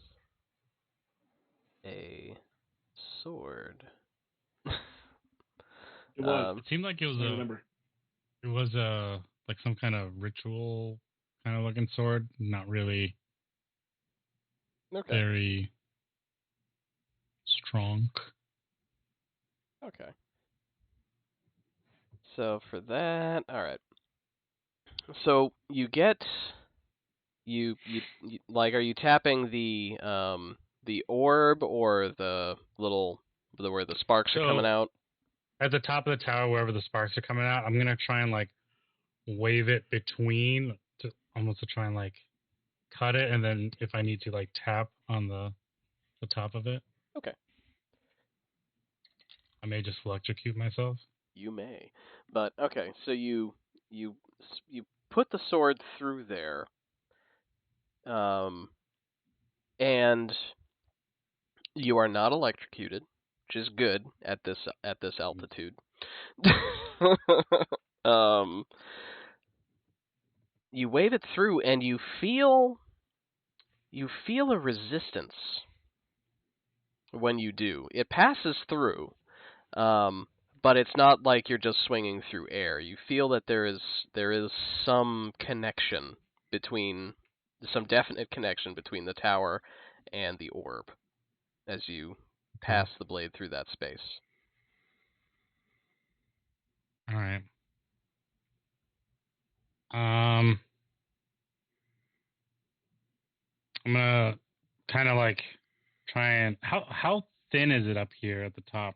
a sword. It was. It seemed like it was I remember. it was like some kind of ritual kind of looking sword, not really Okay. very strong. Okay. So for that, all right. So you get you like, are you tapping the orb or the little where the sparks are coming out? At the top of the tower, wherever the sparks are coming out, I'm gonna try and wave it between to almost to try and cut it, and then if I need to tap on the top of it. Okay. I may just electrocute myself. You may, but okay. So you put the sword through there, and you are not electrocuted, which is good at this altitude. You wave it through, and you feel a resistance when you do. It passes through, but it's not like you're just swinging through air. You feel that there is some definite connection between the tower and the orb as you pass the blade through that space. All right. I'm gonna kind of like try and how thin is it up here at the top?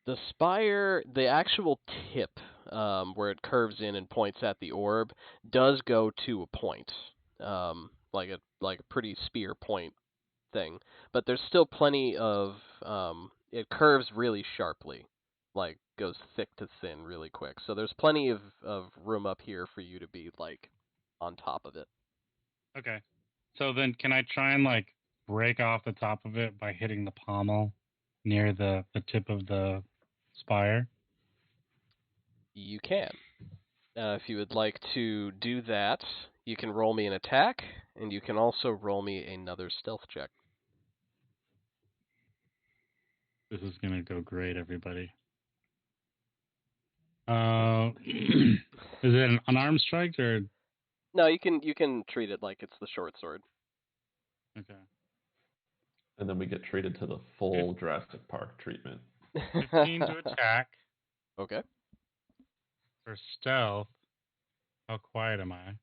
The spire, the actual tip, where it curves in and points at the orb, does go to a point, like a pretty spear point thing. But there's still plenty of it curves really sharply, like goes thick to thin really quick. So there's plenty of room up here for you to be like on top of it. Okay. So then, can I try and like break off the top of it by hitting the pommel near the tip of the spire? You can. If you would like to do that, you can roll me an attack, and you can also roll me another stealth check. This is gonna go great, everybody. Is it an unarmed strike or? No, you can treat it like it's the short sword. Okay. And then we get treated to the full Jurassic Park treatment. 15 to attack. Okay. For stealth, how quiet am I?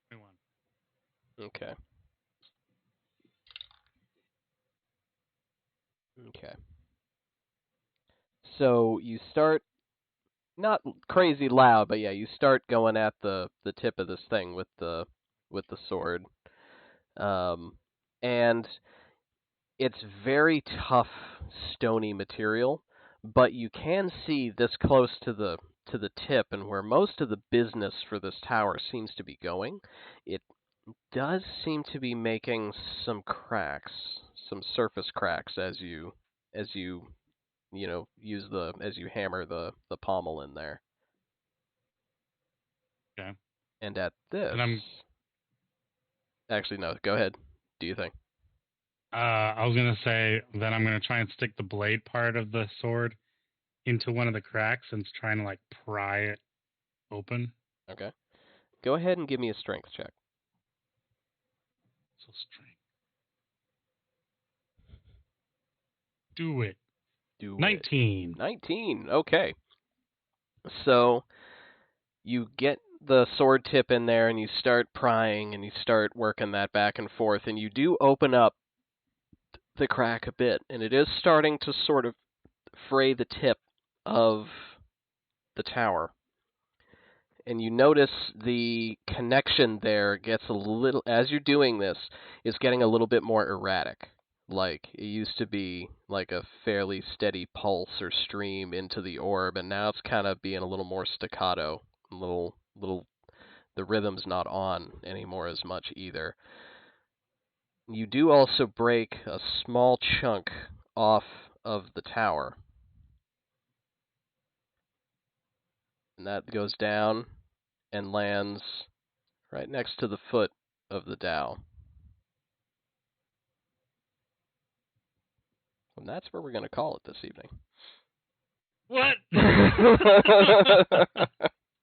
21. Okay. Okay. So you start not crazy loud, but yeah, you start going at the tip of this thing with the sword, and it's very tough, stony material. But you can see this close to the tip, and where most of the business for this tower seems to be going, it does seem to be making some cracks, some surface cracks as you use as you hammer the pommel in there. Okay. And at this, And actually no, go ahead. Do you think? I was gonna say that I'm gonna try and stick the blade part of the sword into one of the cracks and trying to like pry it open. Okay. Go ahead and give me a strength check. So strength. Do it. Do 19. it. 19. Okay. So you get the sword tip in there and you start prying and you start working that back and forth, and you do open up the crack a bit, and it is starting to sort of fray the tip of the tower. And you notice the connection there gets a little, as you're doing this, is getting a little bit more erratic. Like, it used to be like a fairly steady pulse or stream into the orb, and now it's kind of being a little more staccato. The rhythm's not on anymore as much either. You do also break a small chunk off of the tower. And that goes down and lands right next to the foot of the dhow. And that's where we're going to call it this evening. What?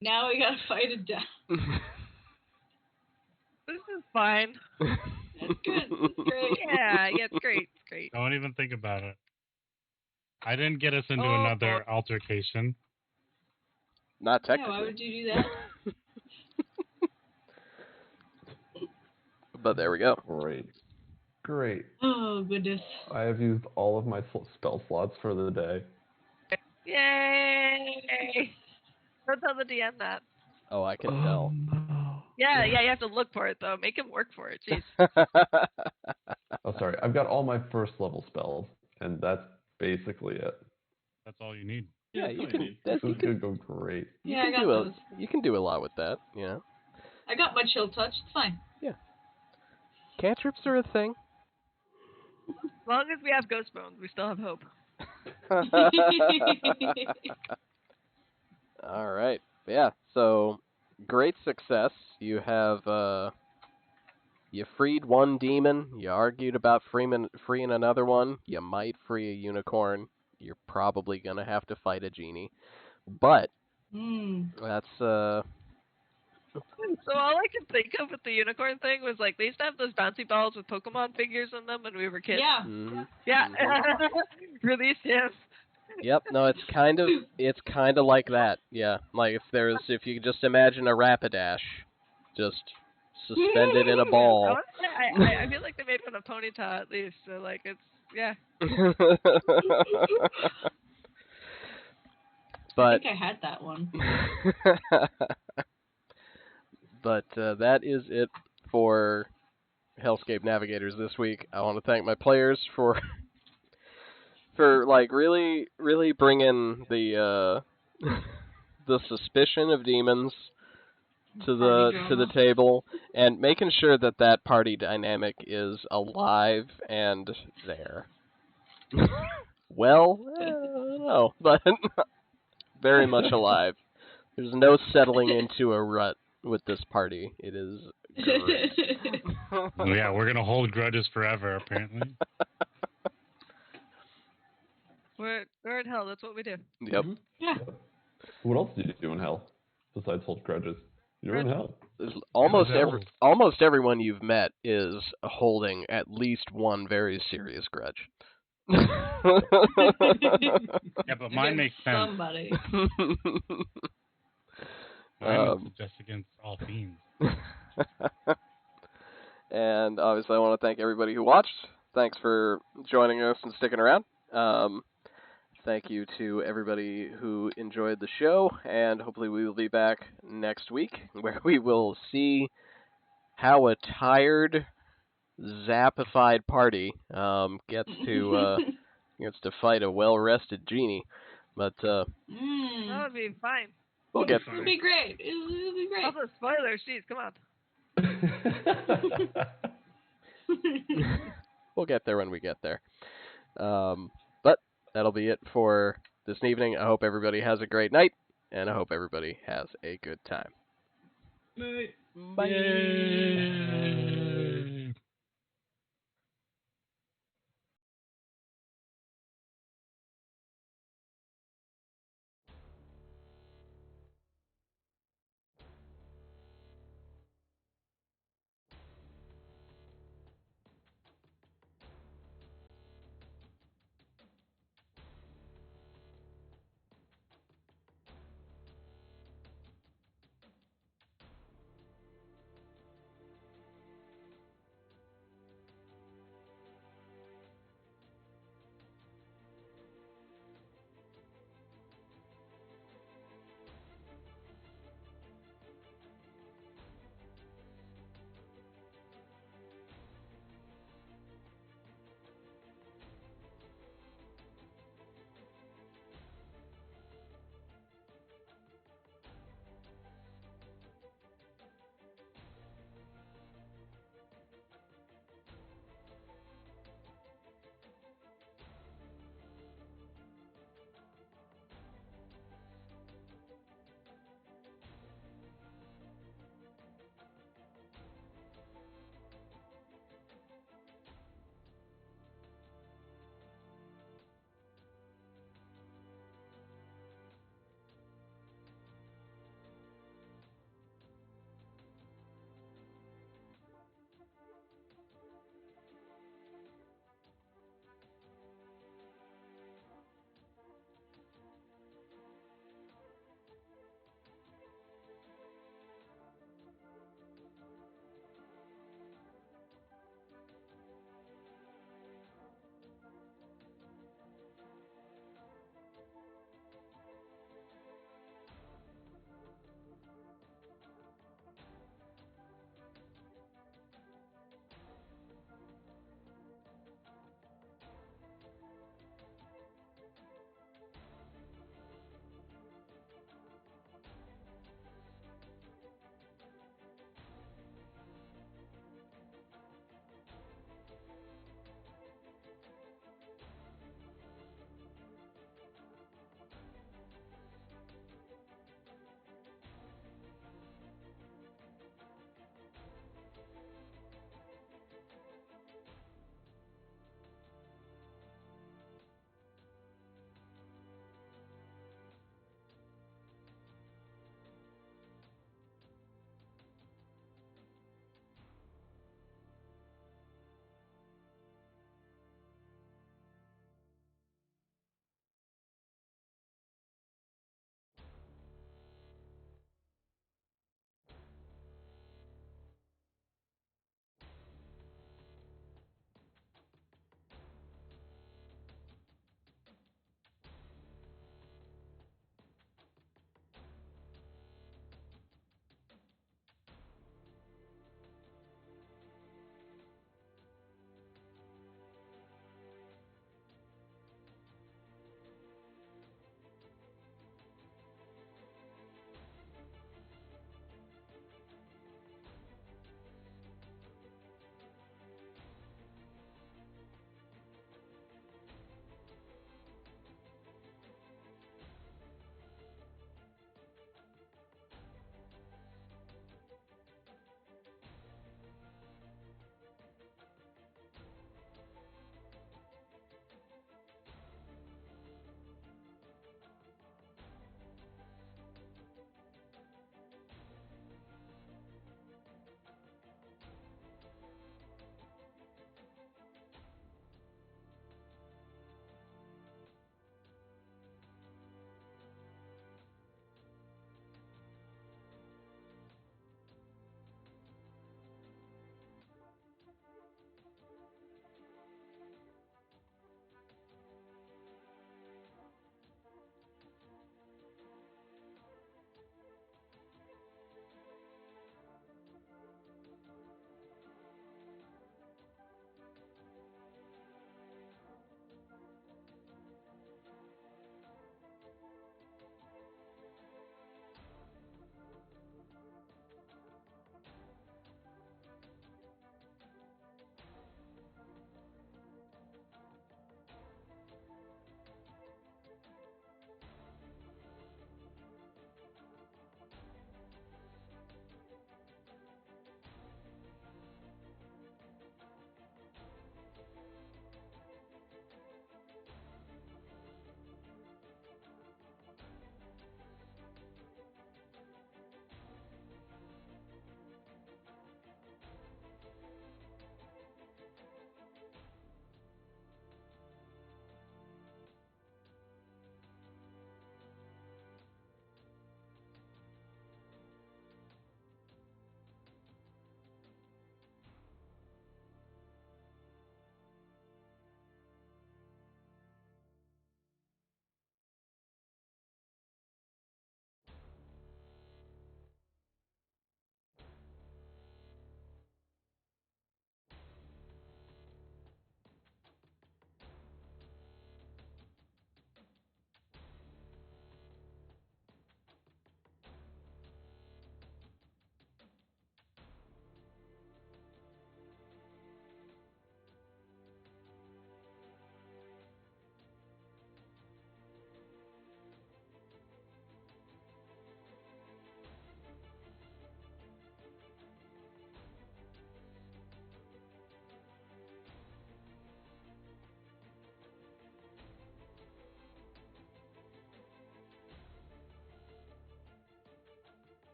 Now we gotta fight it down. This is fine. That's good. That's great. Yeah, it's great. It's great. Don't even think about it. I didn't get us into Oh. another altercation. Not Yeah, technically. why would you do that? But there we go. Great. Great. Oh, goodness. I have used all of my spell slots for the day. Yay! Don't tell the DM that. Oh, I can tell. No. Yeah, you have to look for it though. Make him work for it. Jeez. Oh, sorry. I've got all my first level spells, and that's basically it. That's all you need. Yeah, that's you all can. need. This You is can, gonna go great. you Yeah, I can got do those. you can do a lot with that. You know, I got my chill touch. It's fine. cantrips are a thing. As long as we have ghost bones, we still have hope. All right. Yeah. So great success. You have you freed one demon. You argued about freeing another one. You might free a unicorn. You're probably gonna have to fight a genie, but that's So all I could think of with the unicorn thing was like they used to have those bouncy balls with Pokemon figures in them when we were kids. Yeah. Mhm. Yeah. Mhm. Release him. Yep. No, it's kind of like that. Yeah. Like if you just imagine a Rapidash, just suspended in a ball. I feel like they made one of Ponyta at least. So like it's yeah. But I think I had that one. but that is it for Hellscape Navigators this week. I want to thank my players for like really bringing the the suspicion of demons to the table and making sure that party dynamic is alive and there. Well, I don't know, but very much alive. There's no settling into a rut with this party. It is great. Yeah, we're gonna hold grudges forever, apparently. We're in hell. That's what we do. Yep. Yeah. What else do you do in hell besides hold grudges? You're in hell. Almost everyone you've met is holding at least one very serious grudge. Yeah, but mine makes sense. Somebody. Mine is just against all themes. And obviously I want to thank everybody who watched. Thanks for joining us and sticking around. Thank you to everybody who enjoyed the show, and hopefully we will be back next week where we will see how a tired, zappified party gets to fight a well-rested genie. But That would be fine. we'll get It'll be great. It'll be great. All the spoilers, jeez, come on. We'll get there when we get there. But that'll be it for this evening. I hope everybody has a great night, and I hope everybody has a good time. Night. Bye. Yay.